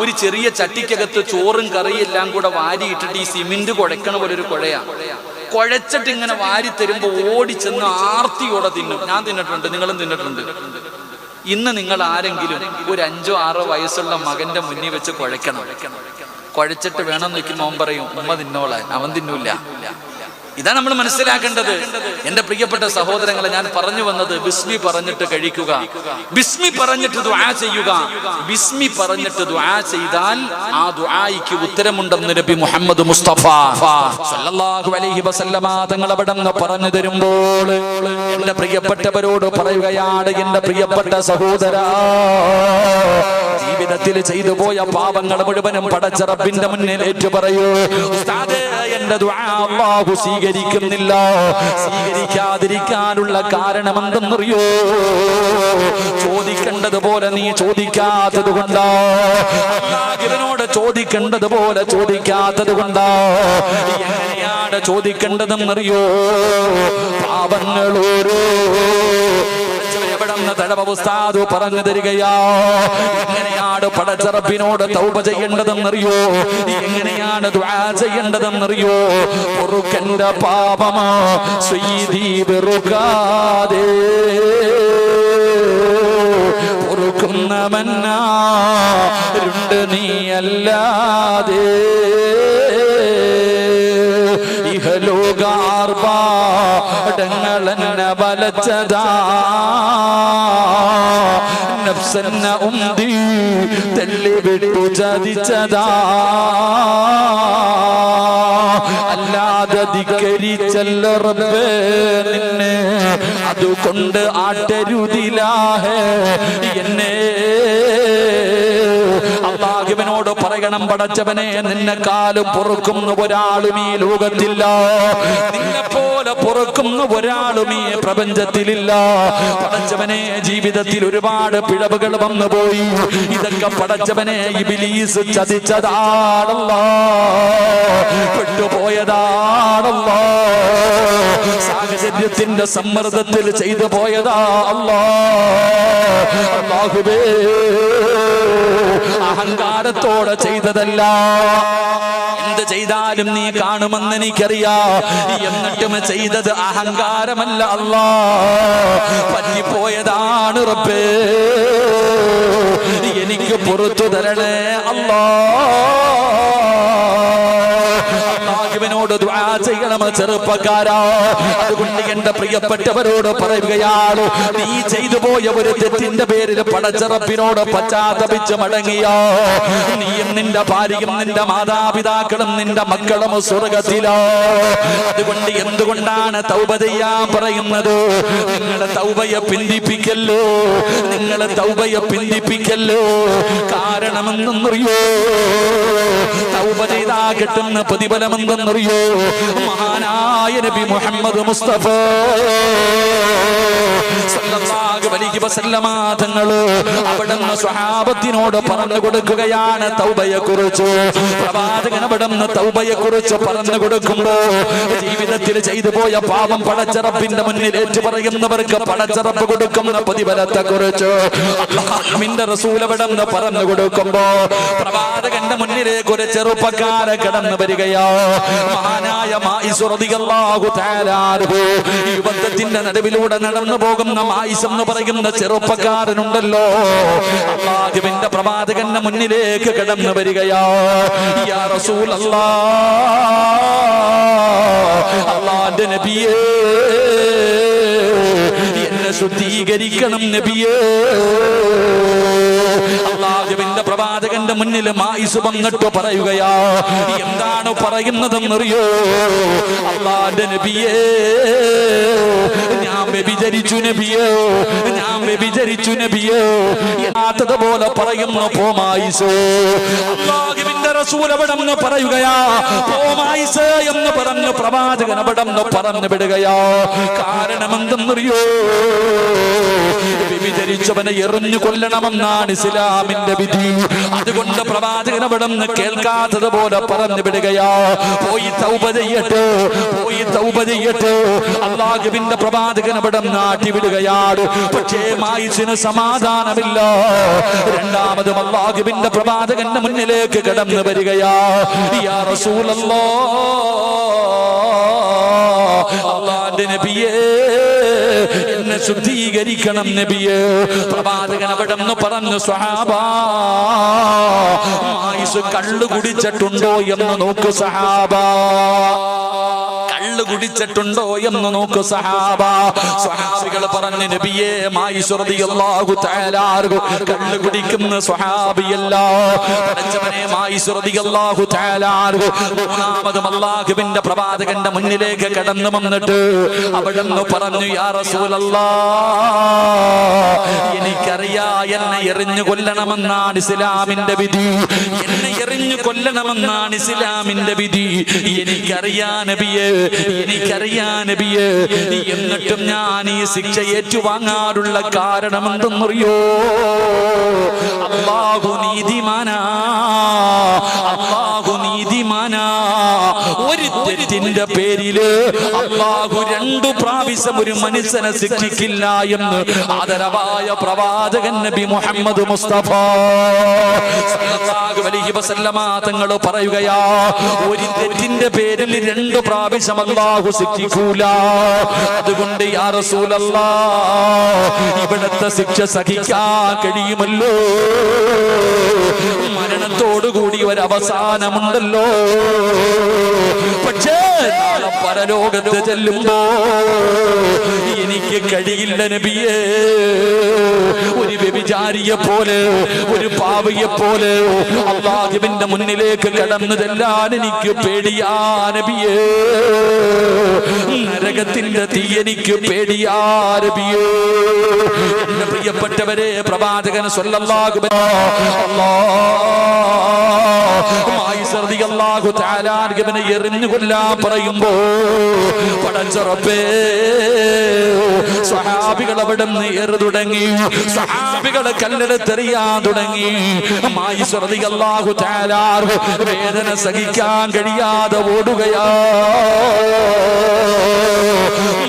ഒരു ചെറിയ ചട്ടിക്കകത്ത് ചോറും കറിയും എല്ലാം കൂടെ വാരിയിട്ടിട്ട് ഈ സിമെന്റ് കുഴക്കണ പോലെ ഒരു കുഴച്ചിട്ട് ഇങ്ങനെ വാരി തരുമ്പോ ഓടിച്ചെന്ന് ആർത്തിയോടെ തിന്നും. ഞാൻ തിന്നിട്ടുണ്ട്, നിങ്ങളും തിന്നിട്ടുണ്ട്. ഇന്ന് നിങ്ങൾ ആരെങ്കിലും ഒരു 5-6 വയസ്സുള്ള മകന്റെ മുന്നിൽ വെച്ച് കുഴച്ചിട്ട് വേണം നോക്കുമ്പോൾ അവൻ പറയും, ഉമ്മ തിന്നോളാൻ, അവൻ തിന്നൂല. ഇതാ നമ്മൾ മനസ്സിലാക്കേണ്ടത്. എന്റെ പ്രിയപ്പെട്ട സഹോദരങ്ങളെ, ഞാൻ പറഞ്ഞു വന്നത്, ബിസ്മി പറഞ്ഞിട്ട് കഴിക്കുക, ബിസ്മി പറഞ്ഞിട്ട് ദുആ ചെയ്യുക. ബിസ്മി പറഞ്ഞിട്ട് ദുആ ചെയ്താൽ ആ ദുആയ്ക്ക് ഉത്തരമുണ്ടെന്ന് നബി മുഹമ്മദ് മുസ്തഫ സല്ലല്ലാഹു അലൈഹി വസല്ലമ തങ്ങൾ അവിടുന്ന് പറഞ്ഞു തരുമ്പോൾ എന്റെ പ്രിയപ്പെട്ടവരോട് പറയുകയാണ്, എന്റെ പ്രിയപ്പെട്ട സഹോദരാ, ജീവിതത്തിൽ ചെയ്തു പോയ പാപങ്ങൾ മുഴുവനും പടച്ച റബ്ബിന്റെ മുന്നിൽ ഏറ്റു പറയൂ. ഉസ്താദേ, എന്റെ ദുആ അല്ലാഹു സ്വീകരിക്കുന്നില്ല. സ്വീകരിക്കാതിരിക്കാനുള്ള കാരണം എന്തെന്നറിയോ? ചോദിക്കേണ്ടതുപോലെ നീ ചോദിക്കാത്തത് കൊണ്ടാ. അല്ലാഹുവിനോട് ചോദിക്കേണ്ടതുപോലെ ചോദിക്കാത്തത് കൊണ്ടാ. എങ്ങനെയാണ് ചോദിക്കേണ്ടതെന്നറിയോ? പാപങ്ങളോരോ ഉസ്താദ് പറഞ്ഞു തരികയാ. എങ്ങനെയാണ് പടച്ച റബ്ബിനോട് തൗബ ചെയ്യേണ്ടതെന്നറിയോ? എങ്ങനെയാണ് ദുആ ചെയ്യേണ്ടതെന്നറിയോ? പൊറുക്കന്റെ പാപമാ സയ്യിദി വെറുക്കാതെ പൊറുക്കുന്നവനാരുണ്ട് നീയല്ലാതെ. ഇഹലോകാർഭാടങ്ങളെന്നെ വലച്ചതാ, നഫ്സെന്ന ഉന്തി തള്ളിവിട്ടു ചതിച്ചതാ. അല്ലാതെ ധിക്കരിച്ചല്ല റബ്ബേ നിന്നെ, അതുകൊണ്ട് ആട്ടരുതിലാഹേ എന്നെ. അല്ലാഹുവിനോട് പറയണം, പടച്ചവനെ, നിന്നെക്കാളും പൊറുക്കുന്ന ഒരാളും ഈ ലോകത്തില്ല, നിന്നെ പോലെ പൊറുക്കുന്ന ഒരാളും ഈ പ്രപഞ്ചത്തിലില്ല. പടച്ചവനെ, ജീവിതത്തിൽ ഒരുപാട് പിഴവുകൾ വന്നുപോയി. ഇതൊക്കെ പടച്ചവനെ ഇബ്ലീസ് ചതിച്ചതാണല്ലോ, പെട്ടുപോയതാണല്ലോ, സാഹചര്യത്തിന്റെ സമ്മർദ്ദത്തിൽ ചെയ്തു പോയതാ അല്ലാ. അല്ലാഹുവേ, അഹങ്കാരത്തോടെ ചെയ്തതല്ല. എന്ത് ചെയ്താലും നീ കാണുമെന്ന് എനിക്കറിയാം. എന്നിട്ടും ചെയ്തത് അഹങ്കാരമല്ല അല്ലാ, പറ്റിപ്പോയതാണ് റബ്ബേ, എനിക്ക് പുറത്തു തരണേ അല്ലാ. അല്ലാഹുവിനോട് ദുആ ചെയ്യണം ചെറുപ്പക്കാരാ. അതുകൊണ്ട് എന്റെ പ്രിയപ്പെട്ടവരോട് പറയുകയാണ്, നീ ചെയ്തു പോയ ഒരു തെറ്റിന്റെ പേരിൽ പടച്ച റബ്ബിനോട് പശ്ചാത്തപിച്ച് മടങ്ങിയോ, നീയും നിന്റെ ഭാര്യയും നിന്റെ മാതാപിതാക്കളും നിന്റെ മക്കളും സ്വർഗത്തിലോ. അതുകൊണ്ട് എന്തുകൊണ്ടാണ് തൗബ ചെയ്യാൻ പറയുന്നത്? നിങ്ങളെ തൗബയെ പിന്തിപ്പിക്കല്ലോ, നിങ്ങളെ തൗബയെ പിന്തിപ്പിക്കല്ലോ. കാരണമെന്നറിയോ? തൗബ ചെയ്താ കിട്ടുന്ന പ്രതിഫലമെന്തെന്നറിയോ? മഹാനായ നബി മുഹമ്മദ് മുസ്തഫ സല്ലല്ലാഹു അലൈഹി വസല്ലമ തങ്ങൾ അവിടുന്ന് സ്വഹാബത്തിനോട് പറഞ്ഞു കൊടുക്കുകയാണ് തൗബയെ കുറിച്ച്. പ്രവാചകൻ അവിടുന്ന് തൗബയെ കുറിച്ച് പറഞ്ഞു കൊടുക്കുമ്പോ ജീവിതത്തിൽ ചെയ്തു പോയ പാപം പടച്ച റബ്ബിന്റെ മുന്നിൽ ഏറ്റു പറയുന്നവർക്ക് പടച്ച റബ്ബ് കൊടുക്കുന്ന പ്രതിഫലത്തെ കുറിച്ച് അല്ലാഹുവിന്റെ റസൂൽ അവിടുന്ന് പറഞ്ഞു കൊടുക്കുമ്പോ പ്രവാചകന്റെ മുന്നിലേക്ക് ഒരു ചെറുപ്പക്കാരൻ കടന്നു വരികയോ. മഹാനായ മായിസ് റളിയല്ലാഹു തആല അൻഹു, യുവത്വത്തിന്റെ നടുവിലൂടെ നടന്നു പോകുന്ന മായിസ് എന്ന് പറയുന്ന ചെറുപ്പക്കാരനുണ്ടല്ലോ, അല്ലാഹുവിന്റെ പ്രവാചകന്റെ മുന്നിലേക്ക് കടന്നു വരികയോ. യാ റസൂലല്ലാഹ്, അല്ലാഹുവിന്റെ നബിയേ, എന്നെ ശുദ്ധീകരിക്കണം നബിയേ. അല്ലാഹുവിന്റെ പ്രവാചകന്റെ മുന്നിൽ മായിസ് വന്നിട്ട് പറയുകയാ. എന്താണ് പറയുന്നതെന്നറിയോ? അല്ലാഹുവിന്റെ നബിയേ, ഞാൻ വ്യഭിചരിച്ചു നബിയേ, ഞാൻ വ്യഭിചരിച്ചു നബിയേ പോലെ പറയുന്നു പോമായിസ്. അല്ലാഹുവിന്റെ റസൂൽ അവിടുന്ന് പറയുകയാ പോമായിസ് എന്ന് പറഞ്ഞു പ്രവാചകൻ അവിടുന്ന് പറഞ്ഞു വിടുകയാ. കാരണമെന്തെന്നറിയോ? വ്യഭിചരിച്ചവനെ എറിഞ്ഞു കൊല്ലണമെന്നാണ് ഇസ്ലാമിന്റെ വിധി. അതുകൊണ്ട് പ്രവാചകൻ അവിടുന്ന് കേൾക്കാത്തത് പോലെ പറഞ്ഞു വിടുകയാ. പോയി തൗബ ചെയ്യട്ടെ, പോയി തൗബ ചെയ്യട്ടെ. അല്ലാഹുവിന്റെ പ്രവാചകൻ അവിടെ നാട്ടി വിടുകയാണ്. പക്ഷേ മായിസിന് സമാധാനമില്ല. രണ്ടാമതും അല്ലാഹുവിന്റെ പ്രവാചകന്റെ മുന്നിലേക്ക് കടന്നു വരികയാ. യാ റസൂലല്ലാഹ്, അല്ലാഹുവിന്റെ നബിയേ, എന്നെ ശുദ്ധീകരിക്കണം നബിയേ. പ്രവാചകൻ അവിടെന്ന് പറഞ്ഞു സ്വഹാബാ, മായിസ് കള്ളു കുടിച്ചിട്ടുണ്ടോ എന്ന് നോക്കൂ സഹാബാ, കള്ളു കുടിച്ചിട്ടുണ്ടോ എന്ന് നോക്കൂ സഹാബ. സ്വഹാബികൾ പറഞ്ഞു നബിയേ, മായിസ് റളിയല്ലാഹു തആല അൻഹു കള്ളു കുടിക്കുന്ന സ്വഹാബിയല്ല. പടച്ചവനെ, മായിസ് റളിയല്ലാഹു തആല അൻഹു മൂന്നാമതും അല്ലാഹുവിന്റെ പ്രവാചകന്റെ മുന്നിലേക്ക് കടന്നു വന്നിട്ട് അവിടുന്ന് പറഞ്ഞു യാ റസൂലല്ലാഹ്, എനിക്കറിയാ എന്നെ എറിഞ്ഞു കൊല്ലണമെന്നാണ് ഇസ്ലാമിന്റെ വിധി, എന്നെ എറിഞ്ഞു കൊല്ലണമെന്നാണ് ഇസ്ലാമിന്റെ വിധി. എനിക്കറിയാ നബിയേ, എനിക്കറിയാ നബിയേ, എന്നിട്ടും ഞാൻ ഈ ശിക്ഷ ഏറ്റുവാങ്ങാനുള്ള കാരണം എന്തെന്നറിയോ? അല്ലാഹു നീതിമാനാ, അല്ലാഹു നീതിമാനാ. ഒരു തെറ്റിന്റെ പേരില് അല്ലാഹു 2 പ്രാവശ്യം ഒരു മനുഷ്യനെ ശിക്ഷിക്കില്ല എന്ന് ആദരവായ പ്രവാചകൻ നബി മുഹമ്മദ് മുസ്തഫ സല്ലല്ലാഹു അലൈഹി വസല്ലമ തങ്ങൾ പറയുകയാ, ഒരു തെറ്റിന്റെ പേരിൽ 2 പ്രാവശ്യം അല്ലാഹു ശിക്ഷിക്കൂല. അതുകൊണ്ട് യാ റസൂലല്ലാഹ്, ഇവിടത്തെ ശിക്ഷ സഹിക്കാൻ കഴിയുമല്ലോ? മരണത്തോടുകൂടി ഒരു അവസാനമുണ്ടല്ലോ. പക്ഷേ നാളെ പരലോകത്ത് ചെല്ലുമ്പോ എനിക്ക് കഴിയില്ല നബിയേ. ഒരു വ്യഭിചാരിയെ പോലെ, ഒരു പാവിയെ പോലെ അല്ലാഹുവിന്റെ മുന്നിലേക്ക് കടന്നു ചെല്ലാൻ എനിക്ക് പേടിയാ നബിയേ. നരകത്തിന്റെ തീ എനിക്ക് പേടിയാ നബിയേ. എന്റെ പ്രിയപ്പെട്ടവരെ, പ്രവാചകൻ സ്വല്ലല്ലാഹു അലൈഹി വസല്ലം എറിഞ്ഞു കൊല്ലാൻ പറയുമ്പോ പടച്ച റബ്ബേ, സ്വഹാബികൾ അവിടെ നിന്ന് ഏറു തുടങ്ങി. സ്വഹാബികളെ കല്ലെടുത്തെറിയാൻ തുടങ്ങി. മായിസ് റളിയല്ലാഹു തആല വേദന സഹിക്കാൻ കഴിയാതെ ഓടുകയാ.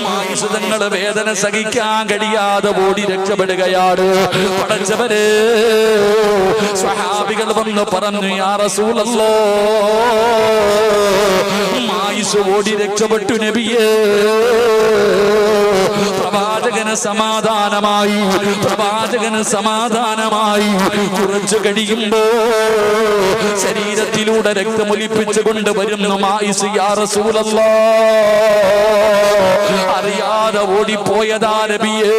മായിസ് തങ്ങൾ വേദന സഹിക്കാൻ കഴിയാതെ ഓടി രക്ഷപ്പെടുകയാണ്. പടച്ചവരെ, സ്വഹാബികൾ വന്ന് പറഞ്ഞു, യാ റസൂലല്ലാഹ്, മായിസ് ഓടി രക്ഷപ്പെട്ടു നബിയേ. പ്രവാചകന് സമാധാനമായി, പ്രവാചകന് സമാധാനമായി. കുറച്ചു കഴിയുമ്പോ ശരീരത്തിലൂടെ രക്തമൊലിപ്പിച്ചു കൊണ്ടുവരുന്നു മായിസ്. യാ റസൂലല്ലാഹ്, അറിയാതെ ഓടിപ്പോയതാ നബിയേ.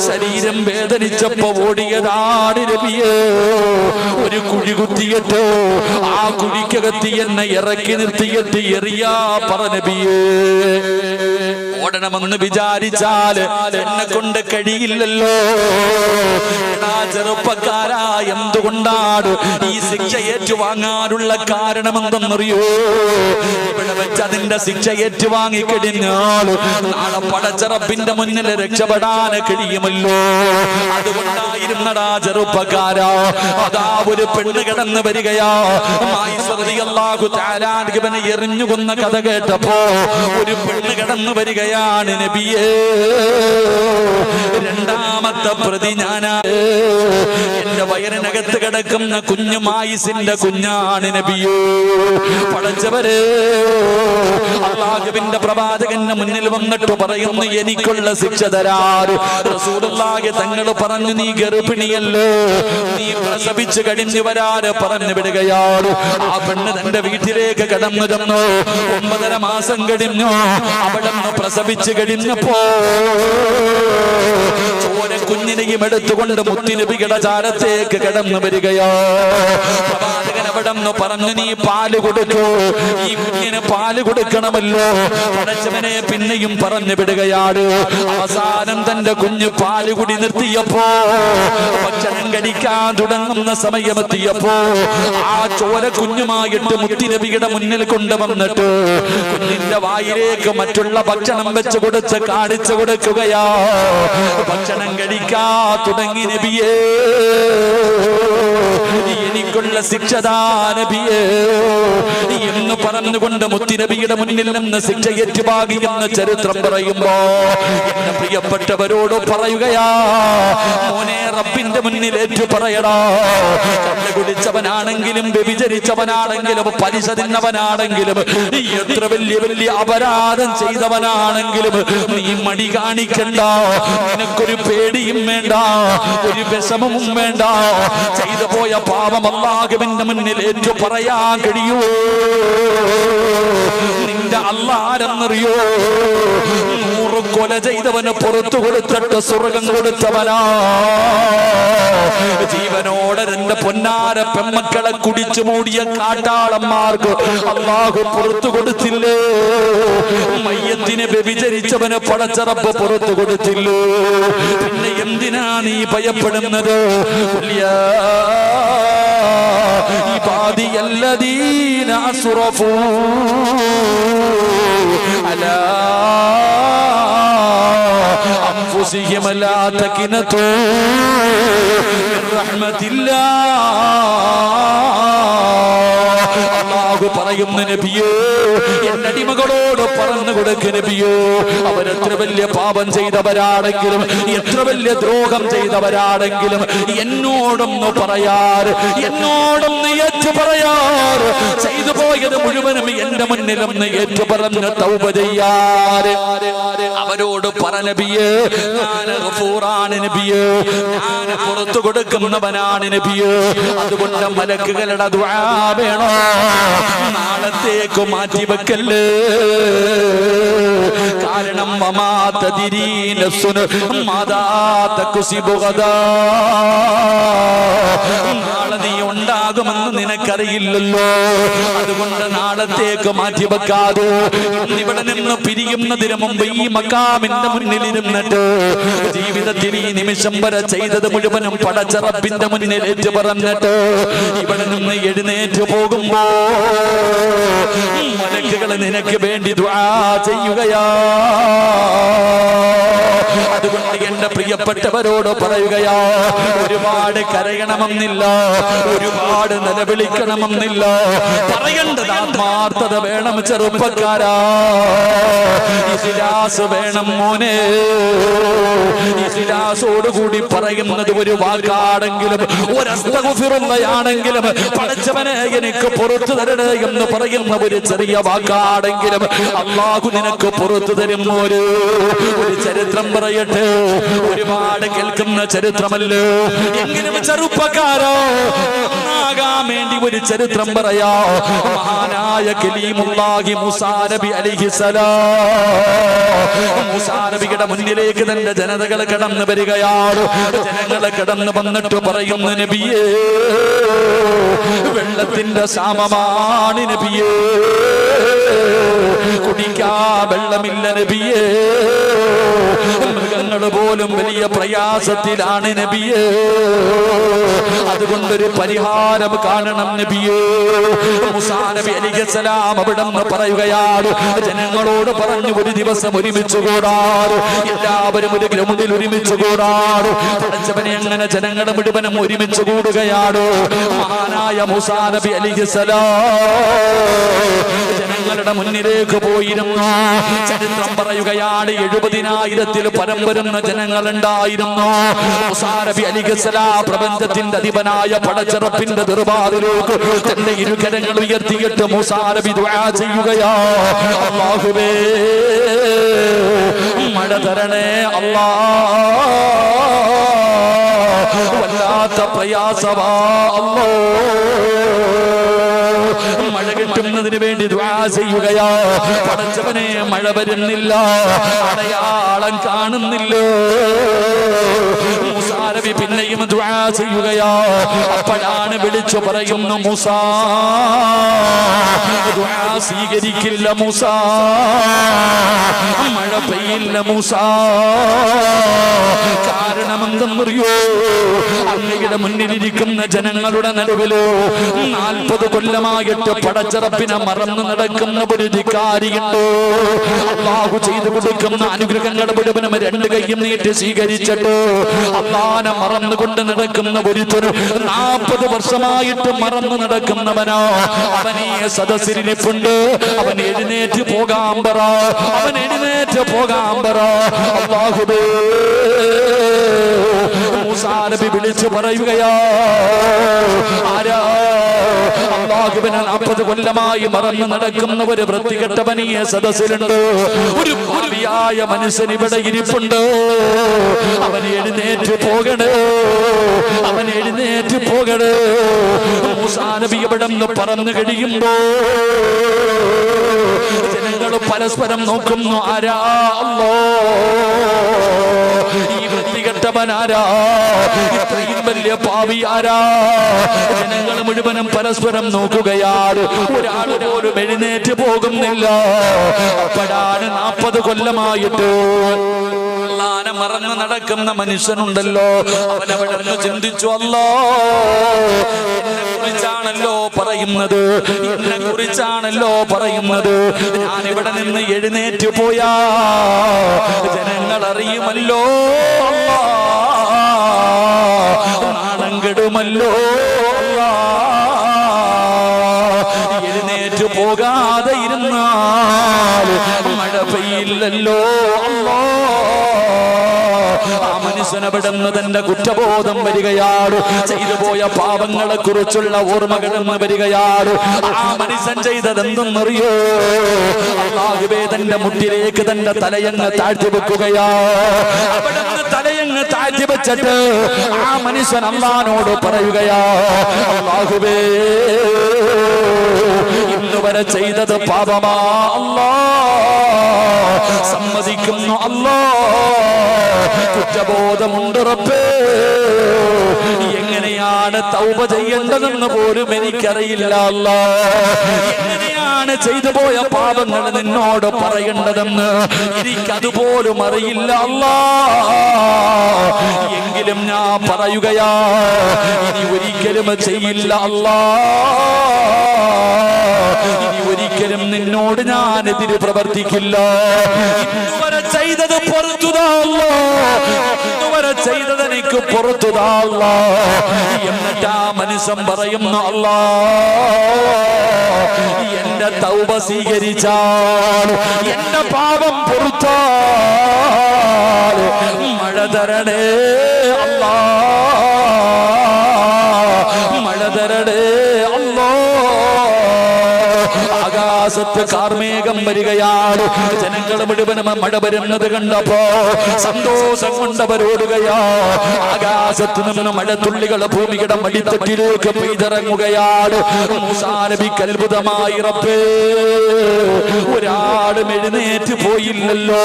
ശരീരം വേദനിച്ചപ്പോ ഓടിയതാണ് നബിയേ. ഒരു കുഴി കുത്തിയിട്ട് ആ കുഴിക്കകത്തി എന്നെ ഇറക്കി നിർത്തിയിട്ട് എറിയാ പറ നബിയേ. ഓടണമെന്ന് വിചാരിച്ചാൽ എന്നെ കൊണ്ട് കഴിയില്ലല്ലോ. ചെറുപ്പക്കാരാ, എന്തുകൊണ്ടാണ് ഈ ശിക്ഷ ഏറ്റുവാങ്ങാനുള്ള കാരണമെന്തെന്നറിയോ? ഇവിടെ വെച്ച് അതിന്റെ ശിക്ഷ ഏറ്റുവാങ്ങിക്കഴിഞ്ഞാൽ നാളെ പടച്ചറപ്പിന്റെ മുന്നിൽ രക്ഷപ്പെടാൻ കഴിയുമല്ലോ. അതുകൊണ്ടായിരുന്നടാ ചെറുപ്പക്കാരാ, അതാ ഒരു പെണ്ണ് കിടന്നു വരികയാ. മായിസ് റളിയല്ലാഹു തആല ഇവനെ എറിഞ്ഞു കൊന്ന കഥ കേട്ടപ്പോ ഒരു പെണ്ണ് കിടന്നു വരികയാണ് നബിയേ. രണ്ടാമത്തെ പ്രതി ഞാനാ. എന്റെ വയറിനകത്ത് കിടക്കുന്ന കുഞ്ഞു മായിസിന്റെ കുഞ്ഞാണ് നബിയേ. പടച്ചവരെ, അല്ലാഹുവിന്റെ പ്രവാചകന്റെ മുന്നിൽ വന്നിട്ട് പറയുന്നു, എനിക്കുള്ള ശിക്ഷ തരാറ്. റസൂലുള്ളാഹി തങ്ങൾ പറഞ്ഞു, നീ ഗർഭിണിയല്ലോ, നീ പ്രസവിച്ചു കഴിഞ്ഞു വരാറ് പറഞ്ഞു വിടുകയാണ്. ആ പെണ്ണ് തന്റെ വീട്ടിലേക്ക് കടന്നു ചെന്നു. 9.5 മാസം കഴിഞ്ഞു. അവിടെ നിന്ന് പ്രസവിച്ചു കഴിഞ്ഞപ്പോ ചോര കുഞ്ഞിനെയും എടുത്തുകൊണ്ട് മുത്തുനബിയുടെ ചാരത്തേക്ക് കടന്നു വരികയോ. പ്രവാചകൻ അവിടെ നിന്ന് പറഞ്ഞു, നീ പാല് കൊടുക്കൂ, ഈ കുഞ്ഞിന് പാല് കൊടുക്കണമല്ലോ. പടച്ചവനെ പിന്നെയും പറഞ്ഞു വിടുകയാണ്. അവസാനം തന്റെ കുഞ്ഞ് പാലുകുടി നിർത്തിയപ്പോ, ഭക്ഷണം കഴിക്കാൻ തുടങ്ങുന്ന സമയമെത്തിയപ്പോ ആ ചോര കുഞ്ഞുമായിട്ട് മുത്തുനബിയുടെ മുന്നിൽ കൊണ്ടുവന്നിട്ട് കുഞ്ഞിന്റെ വായിലേക്ക് മറ്റുള്ള ഭക്ഷണം വെച്ച് കൊടുത്ത് കാണിച്ചു കൊടുക്കുകയാ. ഭക്ഷണം കഴിക്കാ തുടങ്ങി നബിയേ. എനിക്കുള്ള ശിക്ഷതാ നബിയേ എന്ന് പറഞ്ഞുകൊണ്ട് മുത്തുനബിയുടെ മുന്നിൽ നിന്ന് ശിക്ഷ ഏറ്റുവാങ്ങി എന്ന് ചരിത്രം പറയുമ്പോ എന്റെ പ്രിയപ്പെട്ടവരോട് പറയുകയാ, മോനെ, റബ്ബിന്റെ മുന്നിൽ ഏറ്റു പറയടാ. കള്ള് കുടിച്ചവനാണെങ്കിലും വ്യഭിചരിച്ചവനാണെങ്കിലും പലിശ തിന്നവനാണെങ്കിലും എത്ര വലിയ വലിയ അപരാധം ചെയ്തവനാണെങ്കിലും നീ മടി കാണിക്കണ്ട. നിനക്കൊരു പേടിയും വേണ്ട, ഒരു വിഷമവും വേണ്ട. ചെയ്തു പോയ പാപം അല്ലാഹുവിന്റെ മുന്നിൽ ഏറ്റു പറയാൻ കഴിയൂ. നിന്റെ അല്ലാഹുവെന്നറിയോ? 100 കൊല ചെയ്തവന് പുറത്തു കൊടുത്തിട്ട് സ്വർഗം കൊടുത്തവനാ. ജീവനോടെ എന്റെ പൊന്നാര പെമ്മക്കളെ കുടിച്ചു മൂടിയ കാട്ടാളന്മാർക്ക് അല്ലാഹു പുറത്തു കൊടുത്തില്ലേ? മയ്യത്തിനെ വ്യഭിചരിച്ചവന് പടച്ചറപ്പ് പുറത്തു കൊടുത്തില്ലേ? പിന്നെ എന്തിനാ നീ ഭയപ്പെടുന്നത്? ഇബാദിയല്ലദീന അസ്റഫൂ അലാ അൻഫുസിഹിം ലാ തഖ്നതൂ മിർ റഹ്മത്തില്ലാഹ്. അല്ലാഹു പറയുന്നു, നബിയേ, എന്റെ അടിമകളോട് പറഞ്ഞു കൊടുക്ക് നബിയേ, അവരെത്ര വലിയ പാപം ചെയ്തവരാണെങ്കിലും എത്ര വലിയ ദ്രോഹം ചെയ്തവരാണെങ്കിലും എന്നോടൊന്ന് പറയാറ്, എന്നോടൊന്ന് ഏറ്റു പറയാറ്. ചെയ്തു പോയത് മുഴുവനും എന്റെ മുന്നിലൊന്ന് ഏറ്റു പറഞ്ഞ് തൗബ ചെയ്യാറ്. അവരോട് പറ നബിയേ, ഞാൻ ഗഫൂറാണ് നബിയേ, ഞാൻ പുറത്തു കൊടുക്കുന്നവനാണ് നബിയേ. അതുകൊണ്ട് മലക്കുകളുടെ ദുആ വേണോ? നാളത്തേക്ക് മാറ്റിവെക്കല്ലേ. കാരണം വമാ തദ്രീ നഫ്സുൻ മാദാ തക്സിബു ഗദാ. നാളെ നീ ഉണ്ടാകുമെന്ന് നിനക്കറിയില്ലല്ലോ. അതുകൊണ്ട് നാളത്തേക്ക് മാറ്റിവെക്കാതെ ഇവിടെ നിന്ന് പിരിയുന്നതിന് മുമ്പ് ഈ മക്കാമിന്റെ മുന്നിൽ ഇരുന്നിട്ട് ജീവിതത്തിൽ ഈ നിമിഷം വരെ ചെയ്തത് മുഴുവനും പടച്ച റബ്ബിന്റെ മുന്നിൽ ഏറ്റു പറഞ്ഞിട്ട് ഇവിടെ നിന്ന് എഴുന്നേറ്റ് പോകുമ്പോ മലക്കുകൾ നിനക്ക് വേണ്ടി ദുആ ചെയ്യുകയാ. അതുകൊണ്ട് എന്റെ എന്റെ പ്രിയപ്പെട്ടവരോട് പറയുകയാ, ഒരുപാട് കരയണമെന്നില്ല, ഒരുപാട് നിലവിളിക്കണമെന്നില്ല, പറയേണ്ടത് ആത്മാർത്ഥത വേണം ചെറുപ്പക്കാരാ. ഇഖ്ലാസ് വേണം മോനെ. ഇഖ്ലാസോടുകൂടി പറയുന്നത് ഒരു വാക്കാണെങ്കിലും ഒരു അസ്തഗ്ഫിറുല്ലാഹയാണെങ്കിലും പടച്ചവനെ എനിക്ക് പുറത്തു തരണേ എന്ന് പറയുന്ന ഒരു ചെറിയ വാക്കാണെങ്കിലും അല്ലാഹു നിനക്ക് പുറത്തു തരും. ഒരു ചരിത്രം പറയട്ടെ, ഒരുപാട് കേൾക്കുന്ന ചരിത്രമല്ലോ, എങ്കിലും ചെറുപ്പക്കാരോ ആകാൻ വേണ്ടി ഒരു ചരിത്രം പറയാ. മഹാനായ കലീമുല്ലാഹി മൂസാ നബി അലൈഹിസ്സലാം, മൂസാ നബിയുടെ മുന്നിലേക്ക് തന്റെ ജനതകൾ കടന്നു വരികയാണ്. ജനങ്ങളെ കടന്നു വന്നിട്ട് പറയുന്നു, നബിയേ വെള്ളത്തിന്റെ ക്ഷാമമാണ് നബിയേ, കുടിക്കാ വെള്ളമില്ല നബിയേ, മൃഗങ്ങൾ പോലും വലിയ പ്രയാസത്തിലാണ് നബിയേ, അതുകൊണ്ടൊരു പരിഹാരം കാണണം നബിയേ. മൂസാ നബി അലൈഹിസ്സലാം അവിടെന്ന് പറയുകയാണ്, ജനങ്ങളോട് പറഞ്ഞു ഒരു ദിവസം ഒരുമിച്ച് കൂടാറ്, എല്ലാവരും ഒരു ഗ്രൗണ്ടിൽ ഒരുമിച്ച് കൂടാറ്. പഠിച്ചവനെ അങ്ങനെ ജനങ്ങളുടെ മുഴുവനും ഒരുമിച്ച് കൂടുകയാണ്. മഹാനായ മൂസാ നബി അലൈഹിസ്സലാം ജനങ്ങളുടെ മുന്നിലേക്ക് പോയിരുന്നു. ചരിത്രം പറയുകയാണ്, 70,000-ൽ പരം വരുന്ന ജനങ്ങളുണ്ടായിരുന്നു. മൂസാ നബി അലൈഹിസ്സലാം പ്രപഞ്ചത്തിന്റെ അധിപനായ പടച്ചറപ്പിന്റെ ദർബാറിലേക്ക് തന്റെ ഇരുകരങ്ങൾ ഉയർത്തിയിട്ട് മൂസാ നബി ദുആ ചെയ്യുകയാ, അല്ലാഹുവേ മഴ തരണേ അല്ലാ, വല്ലാത്ത പ്രയാസമാ അല്ലാ. മഴ കിട്ടുന്നതിന് വേണ്ടി ദുആ ചെയ്യുകയാ. പടച്ചവനെ മഴ വരുന്നില്ല, അടയാളം കാണുന്നില്ല. മൂസാ നബി പിന്നെയും ദുആ ചെയ്യുകയാ. അപ്പോഴാണ് വിളിച്ചു പറയുന്നു, മൂസാ ദുആ സ്വീകരിക്കില്ല മൂസാ, മഴ പെയ്യില്ല മൂസാ. കാരണം എന്തെന്നറിയോ, അങ്ങയുടെ മുന്നിലിരിക്കുന്ന ജനങ്ങളുടെ നടുവിലോ 40 കൊല്ലമായിട്ട് പടച്ചറപ്പിനെ മറന്നു നടക്കുന്ന ഒരു ധിക്കാരിയുണ്ട്. അല്ലാഹു ചെയ്തു കൊടുക്കുന്ന അനുഗ്രഹങ്ങളുടെ മുഴുവനും 2 കൈയും നീട്ടി സ്വീകരിച്ചിട്ട് അല്ലാഹനെ മറന്നുകൊണ്ട് നടക്കുന്ന ഒരുത്തരും 40 വർഷമായിട്ട് മറന്നു നടക്കുന്നവനോ, അവനീ സദസ്സിരിപ്പുണ്ട്. അവൻ എഴുന്നേറ്റ് പോകാൻ പറ, അവൻ എഴുന്നേറ്റ് പോകാൻ പറ. അല്ലാഹുവേ മൂസാ നബി വിളിച്ചു പറയുകയാ, ആരാ? അല്ലാഹുവിനെ 40 കൊല്ലമായി മറന്നു നടക്കുന്ന ഒരു വൃത്തികെട്ടവനീയ സദസ്സിലുണ്ട്. ഒരു ഭാവിയായ മനുഷ്യൻ ഇവിടെ ഇരിപ്പുണ്ട്. അവൻ എഴുന്നേറ്റ് പോകണേ, അവൻ എഴുന്നേറ്റ് പോകണേ. മൂസാ നബി ഇവിടെ നിന്ന് പറന്നു കഴിയുമ്പോ ജനങ്ങൾ പരസ്പരം നോക്കുന്നു, ആരാ? അല്ലാഹ്. ഈ വൃത്തികെട്ടവനാരാ? ഇത്രയും വലിയ പാവി ആരാ? ജനങ്ങൾ മുഴുവനും പരസ്പരം നോക്കുകയാണ്. ഒരാൾ പോലും എഴുന്നേറ്റ് പോകുന്നില്ല. അപ്പോഴാണ് 40 കൊല്ലമായിട്ട് അല്ലാഹനെ മറന്ന് നടക്കുന്ന മനുഷ്യനുണ്ടല്ലോ, അവനവിടെ ചിന്തിച്ചു, അല്ലാഹ് എന്നെ കുറിച്ചാണല്ലോ പറയുന്നത്, എന്നെ കുറിച്ചാണല്ലോ പറയുന്നത്. ഞാനിവിടെ നിന്ന് എഴുന്നേറ്റ് പോയാ ജനങ്ങൾ അറിയുമല്ലോ, നാണം കെടുമല്ലോ. എഴുന്നേറ്റ് പോകാതെ ഇരുന്നാൽ മഴ പെയ്യില്ലല്ലോ. ആ മനുഷ്യനവിടുന്ന് തന്റെ കുറ്റബോധം വരികയാണ്. ചെയ്തു പോയ പാപങ്ങളെ കുറിച്ചുള്ള ഓർമ്മകളെന്ന് വരികയാണ്. ആ മനുഷ്യൻ ചെയ്തത് എന്തെന്നറിയോ? അല്ലാഹുവേ തന്റെ മുട്ടിലേക്ക് തന്റെ തലയങ്ങ് താഴ്ത്തി വെക്കുകയാ. അവിടുന്ന് തലയങ്ങ് താഴ്ത്തി വെച്ചിട്ട് ആ മനുഷ്യൻ അല്ലാഹുവോട് പറയുകയാ, അല്ലാഹുവേ ഇന്നുവരെ ചെയ്തത് പാപമാ അല്ലാഹ്, സമ്മതിക്കുന്നു അല്ലാഹ്, കുറ്റബോധമുണ്ട് റബ്ബേ. എങ്ങനെയാണ് തൗബ ചെയ്യേണ്ടതെന്ന് പോലും എനിക്കറിയില്ല അല്ലാഹ്. എങ്ങനെയാണ് ചെയ്തു പോയ പാപങ്ങൾ നിന്നോട് പറയേണ്ടതെന്ന് എനിക്കതുപോലും അറിയില്ല അല്ലാഹ്. എങ്കിലും ഞാൻ പറയുകയാ, ഇനി ഒരിക്കലും ചെയ്യില്ല അല്ലാഹ്. ഇനി ഒരിക്കലും നിന്നോട് ഞാൻ എതിര് പ്രവർത്തിക്കില്ല. ഇന്നുവരെ ചെയ്തത് പൊറുത്തുതാ അല്ലാഹ്. ചെയ്തത് എനിക്ക് പുറത്തു താ അല്ലാഹ്. എന്നിട്ട് ആ മനുഷ്യൻ പറയുന്നു, അല്ലാഹ് എന്റെ തൗബ സ്വീകരിച്ചാൽ, എന്റെ പാപം പൊറുത്താൽ മഴ തരണേ അല്ലാഹ്, മഴ തരണേ അല്ലാഹ്. ആകാശത്ത് കാർമേഘം വരികയാണ്. ജനങ്ങൾ മുഴുവനും മഴ വരുന്നത് കണ്ടപ്പോ സന്തോഷം കൊണ്ടവരോടുകയാ. ആകാശത്ത് നിന്ന് മഴത്തുള്ളികൾ ഭൂമിയുടെ മടിത്തട്ടിലേക്ക് പെയ്തിറങ്ങുകയാണ്. മൂസാ നബിക്ക് അത്ഭുതമായി, റബ്ബേ ഒരാളും എഴുന്നേറ്റ് പോയില്ലല്ലോ,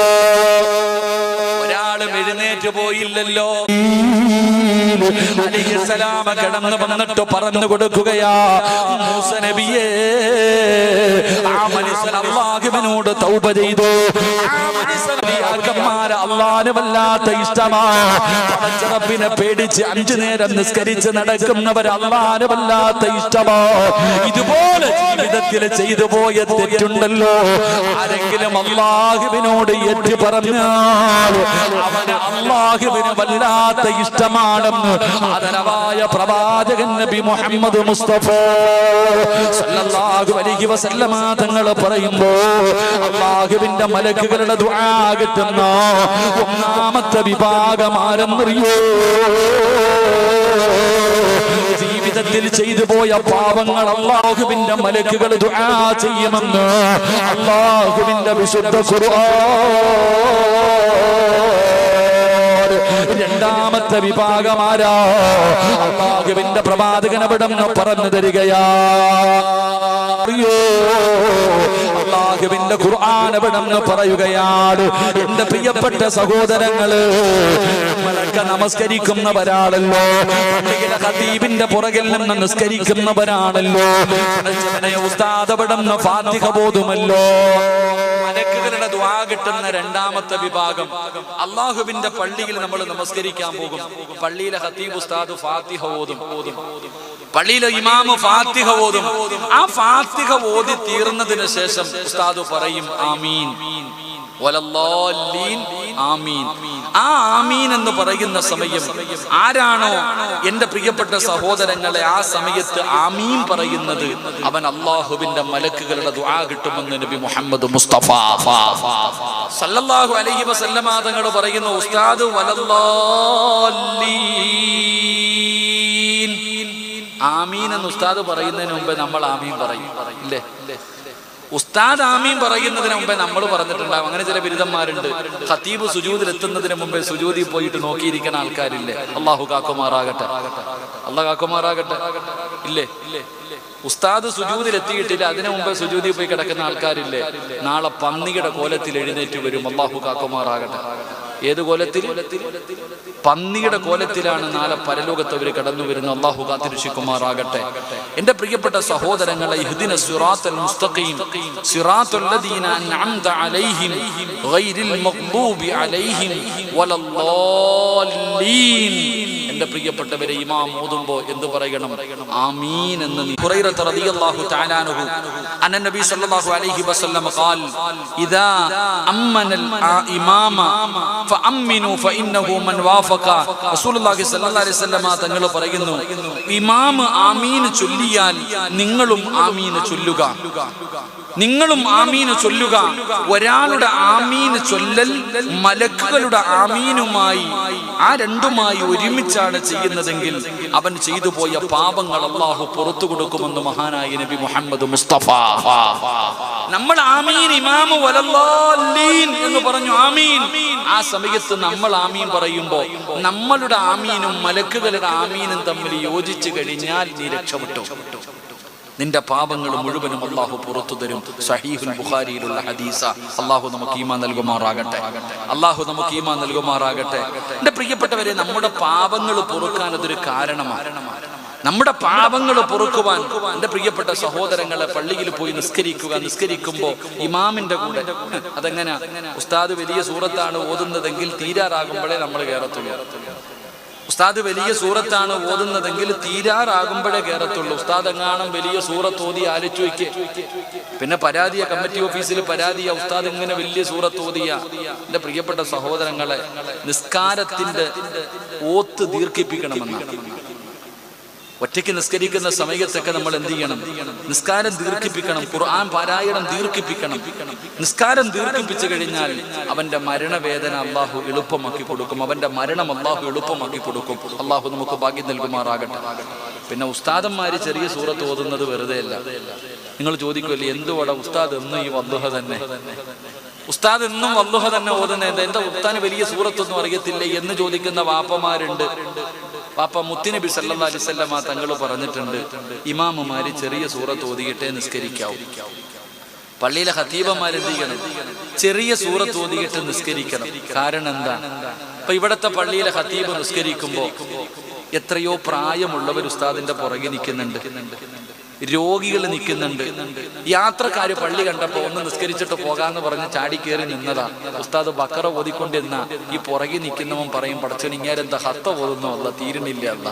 ഒരാളും എഴുന്നേറ്റ് പോയില്ലല്ലോ. അലൈഹിസ്സലാം കടന്നു വന്നിട്ട് പറഞ്ഞു കൊടുക്കുകയാ, മൂസ നബിയേ ആ മനുഷ്യൻ അല്ലാഹുവിനോട് തൗബ ചെയ്തു. ആ മനുഷ്യന്മാരെ അല്ലാഹുവിന് വല്ലാത്ത ഇഷ്ടമാ. പടച്ച റബ്ബിനെ പേടിച്ച് 5 നേരം നിസ്കരിച്ച് നടക്കുന്നവർ അല്ലാഹുവിന് വല്ലാത്ത ഇഷ്ടമാ. ഇതുപോലെ ജീവിതത്തിൽ ചെയ്തു പോയ തെറ്റുണ്ടല്ലോ, ആരെങ്കിലും അല്ലാഹുവിനോട് ഏറ്റു പറഞ്ഞാൽ അവന് അല്ലാഹുവിന് വല്ലാത്ത ഇഷ്ടമാണെന്ന് ആദരവായ പ്രവാചകൻ നബി മുഹമ്മദ് മുസ്തഫ സല്ലല്ലാഹു അലൈഹി വസല്ലമ തങ്ങൾ പറയുമ്പോ അല്ലാഹുവിന്റെ മലക്കുകളുടെ ദുആ കിട്ടുന്ന ഒന്നാമത്തെ വിഭാഗം ആരെന്നറിയോ? ജീവിതത്തിൽ ചെയ്തു പോയ പാപങ്ങൾ അല്ലാഹുവിന്റെ മലക്കുകൾ ദുആ ചെയ്യുമെന്ന് അല്ലാഹുവിന്റെ വിശുദ്ധ ഖുർആൻ. രണ്ടാമത്തെ വിഭാഗമാരാ? അല്ലാഹുവിന്റെ പ്രവാചകൻ അവിടുന്ന് പറഞ്ഞു തരികയാ. അല്ലാഹുവിന്റെ ഖുർആൻ അവിടുന്ന് പറയുകയാണ്, എന്റെ പ്രിയപ്പെട്ട സഹോദരങ്ങള്, നമ്മളൊക്കെ നമസ്കരിക്കുന്നവരാണല്ലോ, പള്ളിയിലെ ഖതീബിന്റെ പുറകിൽ നിന്ന് നിസ്കരിക്കുന്നവരാണല്ലോ. ഉസ്താദ് അവിടുന്ന് ഫാത്തിഹ ഓതുമല്ലോ. മലക്കുകളുടെ ദുആ കിട്ടുന്ന രണ്ടാമത്തെ വിഭാഗം, അല്ലാഹുവിന്റെ പള്ളിയിൽ നമ്മൾ നമസ്കരിക്കാൻ പോകും. പള്ളിയിലെ ഖതീബ് ഉസ്താദ് ഫാത്തിഹ ഓതും, പള്ളിയിലെ ഇമാമ് ഫാത്തിഹ ഓതും. ആ ഫാത്തിഹ ഓതി തീർന്നതിന് ശേഷം ഉസ്താദ് പറയും ആമീൻ വലല്ലാലീൻ, ആമീൻ. ആ ആമീൻ എന്ന് പറയുന്ന സമയം ആരാണോ എന്റെ പ്രിയപ്പെട്ട സഹോദരങ്ങളെ ആ സമയത്ത് ആമീൻ പറയുന്നത്, അവൻ അല്ലാഹുവിന്റെ മലക്കുകളുടെ ദുആ കിട്ടുമെന്ന് നബി മുഹമ്മദ് മുസ്തഫ സല്ലല്ലാഹു അലൈഹി വസല്ലമ തങ്ങൾ പറയുന്നു, ഉസ്താദ് വലല്ലാലീൻ ആമീൻ എന്ന് ഉസ്താദ് പറയുന്നതിന് മുമ്പേ നമ്മൾ ആമീൻ പറയും, ഇല്ലേ? ഉസ്താദ് ആമീൻ പറയുന്നതിന് മുമ്പേ നമ്മൾ പറഞ്ഞിട്ടുണ്ടാവും. അങ്ങനെ ചില ബിരുദന്മാരുണ്ട്, ഖതീബ് സുജൂദിൽ എത്തുന്നതിന് മുമ്പേ സുജൂദിൽ പോയിട്ട് നോക്കിയിരിക്കുന്ന ആൾക്കാരില്ലേ? അല്ലാഹു കാക്കുമാറാകട്ടെ, അല്ലാഹു കാക്കുമാറാകട്ടെ, ഇല്ലേ? ഉസ്താദ് സുജൂദിൽ എത്തിയിട്ടില്ല, അതിനു മുമ്പേ സുജൂദിൽ പോയി കിടക്കുന്ന ആൾക്കാരില്ലേ? നാളെ പന്നിയുടെ കോലത്തിൽ എഴുന്നേറ്റ് വരും. അല്ലാഹു കാക്കുമാറാകട്ടെ. ഏത് കോലത്തിൽ? പന്നിയുടെ കോലത്തിലാണ് നാളെ പരലോകത്ത് അവർ കടന്നു വരുന്നത്. അല്ലാഹു കാത്തിരക്ഷിക്കുമാറാകട്ടെ. എന്റെ പ്രിയപ്പെട്ട സഹോദരങ്ങളെ, ഇഹ്ദിന സിറാത്തൽ മുസ്തഖീം സിറാത്തൽ ലദീന അൻഅംത അലൈഹിം ഗൈറിൽ മഗ്ദൂബി അലൈഹിം വലല്ലാലീൻ. എന്റെ പ്രിയപ്പെട്ടവരെ, ഇമാം ഓതുമ്പോ എന്ത് പറയണം? ആമീൻ എന്ന്. ഹുറൈറ റളിയല്ലാഹു തആല അൻഹു അന്ന നബി സല്ലല്ലാഹു അലൈഹി വസല്ലം ഖാൽ ഇദാ അമ്മനൽ ഇമാമ ഫഅമ്മിനു ഫഇന്നഹു മൻ വാഫഖ. റസൂലുള്ളാഹി സ്വല്ലല്ലാഹു അലൈഹി വസല്ലം തങ്ങൾ പറയുന്നു, ഇമാം ആമീൻ ചൊല്ലിയാൽ നിങ്ങളും ആമീൻ ചൊല്ലുക, നിങ്ങളും ആമീൻ ചൊല്ലുക. ഒരാളുടെ ആമീൻ ചൊല്ലൽ മലക്കുകളുടെ ആമീനുമായി, ആ രണ്ടുമായി ഒരുമിച്ചാണ് ചെയ്യുന്നതെങ്കിൽ അവൻ ചെയ്തു പോയ പാപങ്ങൾ അല്ലാഹു പുറത്തു കൊടുക്കുമെന്ന് മഹാനായ നബി മുഹമ്മദ് മുസ്തഫ. നമ്മൾ ആമീൻ ഇമാമു വലല്ലാലീൻ എന്ന് പറഞ്ഞു, ആമീൻ. ആ സമയത്ത് നമ്മൾ ആമീൻ പറയുമ്പോ നമ്മളുടെ ആമീനും മലക്കുകളുടെ ആമീനും തമ്മിൽ യോജിച്ചു കഴിഞ്ഞാൽ നീ രക്ഷപ്പെട്ടു. നിന്റെ പാപങ്ങൾ മുഴുവനും അല്ലാഹു പുറത്തു തരും. സഹീഹുൽ ബുഖാരിയിലുള്ള ഹദീസ. അല്ലാഹു നമുക്ക് ഈമാൻ നൽകുമാറാകട്ടെ, അല്ലാഹു നമുക്ക് ഈമാൻ നൽകുമാറാകട്ടെ. എന്റെ പ്രിയപ്പെട്ടവരെ, നമ്മുടെ പാപങ്ങൾ പൊറുക്കാൻ അതൊരു കാരണമാണ്. നമ്മുടെ പാപങ്ങൾ പൊറുക്കുവാൻ എന്റെ പ്രിയപ്പെട്ട സഹോദരങ്ങളെ, പള്ളിയിൽ പോയി നിസ്കരിക്കുക. നിസ്കരിക്കുമ്പോ ഇമാമിന്റെ കൂടെ, അതെങ്ങനെ? ഉസ്താദ് വലിയ സൂറത്താണ് ഓതുന്നതെങ്കിൽ തീരാറാകുമ്പോഴേ നമ്മൾ കയറത്തുള്ളൂ. ഉസ്താദ് വലിയ സൂറത്താണ് ഓതുന്നതെങ്കിൽ തീരാറാകുമ്പോഴേ കയറത്തുള്ളൂ. ഉസ്താദ് എങ്ങാനും വലിയ സൂറത്ത് ഓതി ആലോചിച്ച് വയ്ക്ക്, പിന്നെ പരാതിയ കമ്മിറ്റി ഓഫീസിൽ പരാതിയ ഉസ്താദ് ഇങ്ങനെ വലിയ സൂറത്ത് ഓതിയ. എന്റെ പ്രിയപ്പെട്ട സഹോദരങ്ങളെ, നിസ്കാരത്തിന്റെ ഓത്ത് ദീർഘിപ്പിക്കണമെന്നാണ്. ഒറ്റയ്ക്ക് നിസ്കരിക്കുന്ന സമയത്തൊക്കെ നമ്മൾ എന്ത് ചെയ്യണം? നിസ്കാരം ദീർഘിപ്പിക്കണം, ഖുർആൻ പാരായണം ദീർഘിപ്പിക്കണം. നിസ്കാരം ദീർഘിപ്പിച്ചു കഴിഞ്ഞാൽ അവന്റെ മരണവേദന അള്ളാഹു എളുപ്പമാക്കി കൊടുക്കും, അവന്റെ മരണം അള്ളാഹു എളുപ്പമാക്കി കൊടുക്കും. അള്ളാഹു നമുക്ക് ഭാഗ്യം നൽകുമാറാകട്ടെ. പിന്നെ ഉസ്താദന്മാര് ചെറിയ സൂറത്ത് ഓതുന്നത് വെറുതെ അല്ല. നിങ്ങൾ ചോദിക്കുമല്ലേ, എന്തുവാടാ ഉസ്താദ് എന്നും ഈ വദ്ദുഹ തന്നെ, ഉസ്താദ് എന്നും വദ്ദുഹ തന്നെ ഓതുന്നത്, എന്താ ഉസ്താദിന് വലിയ സൂറത്തൊന്നും അറിയത്തില്ലേ എന്ന് ചോദിക്കുന്ന വാപ്പമാരുണ്ട്. പാപ്പ മുത്തുനബി സല്ലല്ലാഹു അലൈഹി വസല്ലം തങ്ങൾ പറഞ്ഞിട്ടുണ്ട്, ഇമാമുമാര് ചെറിയ സൂറത്ത് ഓതിയിട്ടേ നിസ്കരിക്കാവൂ. പള്ളിയിലെ ഖതീബന്മാർ എന്ത് ചെയ്യണം? ചെറിയ സൂറത്ത് ഓതിയിട്ട് നിസ്കരിക്കണം. കാരണം എന്താ? ഇപ്പൊ ഇവിടത്തെ പള്ളിയിലെ ഖതീബ് നിസ്കരിക്കുമ്പോ എത്രയോ പ്രായമുള്ളവർ ഉസ്താദിന്റെ പുറകെ നിൽക്കുന്നുണ്ട്, രോഗികൾ നിൽക്കുന്നുണ്ട്. യാത്രക്കാര് പള്ളി കണ്ടപ്പോ ഒന്ന് നിസ്കരിച്ചിട്ട് പോകാന്ന് പറഞ്ഞ് ചാടിക്കേറി നിന്നതാ. ഉസ്താദ് ബക്കറ ഓതിക്കൊണ്ടിരുന്ന ഈ പുറകെ നിൽക്കുന്നവൻ പറയും, പടച്ചോൻ ഇങ്ങേരെന്താ ഹത്ത ഓതുന്നു, അല്ല തീരുന്നില്ല. അല്ല,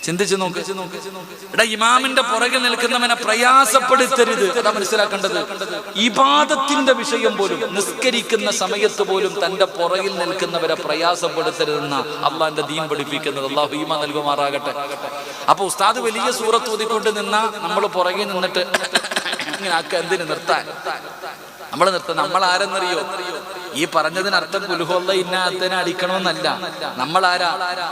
ചിന്തിച്ചു നോക്ക്. എടാ, ഇമാമിന്റെ പുറകെ നിൽക്കുന്നവനെ പ്രയാസപ്പെടുത്തരുത്. അതാ മനസ്സിലാക്കേണ്ടത്. ഇബാദത്തിന്റെ വിഷയം പോലും, നിസ്കരിക്കുന്ന സമയത്ത് പോലും തന്റെ പുറകിൽ നിൽക്കുന്നവരെ പ്രയാസപ്പെടുത്തരുതെന്ന അള്ളാന്റെ ദീൻ പഠിപ്പിക്കുന്നത്. അള്ളാഹു ഈമാൻ നൽകുമാറാകട്ടെ. അപ്പൊ ഉസ്താദ് വലിയ സൂറത്ത് ഓതിക്കൊണ്ട് നിന്നാ നമ്മൾ പുറകെ നിന്നിട്ട് ഇങ്ങനെ ആക്ക, എന്തിന് നിർത്താൻ? നമ്മൾ നിർത്താൻ. നമ്മൾ ആരെന്നറിയോ? ഈ പറഞ്ഞതിനർത്ഥം കുൽഹുവല്ല ഇന്നാത്തനെ അടിക്കണമെന്നല്ല. നമ്മളാരാ?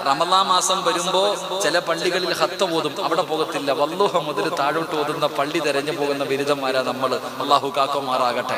റമളാൻ മാസം വരുമ്പോ ചില പള്ളികളിൽ ഹത്ത ഓതും, അവിടെ പോകത്തില്ല. വല്ലുഹ മുതൽ താഴോട്ട് ഓതുന്ന പള്ളി തെരഞ്ഞു പോകുന്ന ബിരുദന്മാരാ നമ്മൾ. അള്ളാഹു കാക്കുമാറാകട്ടെ.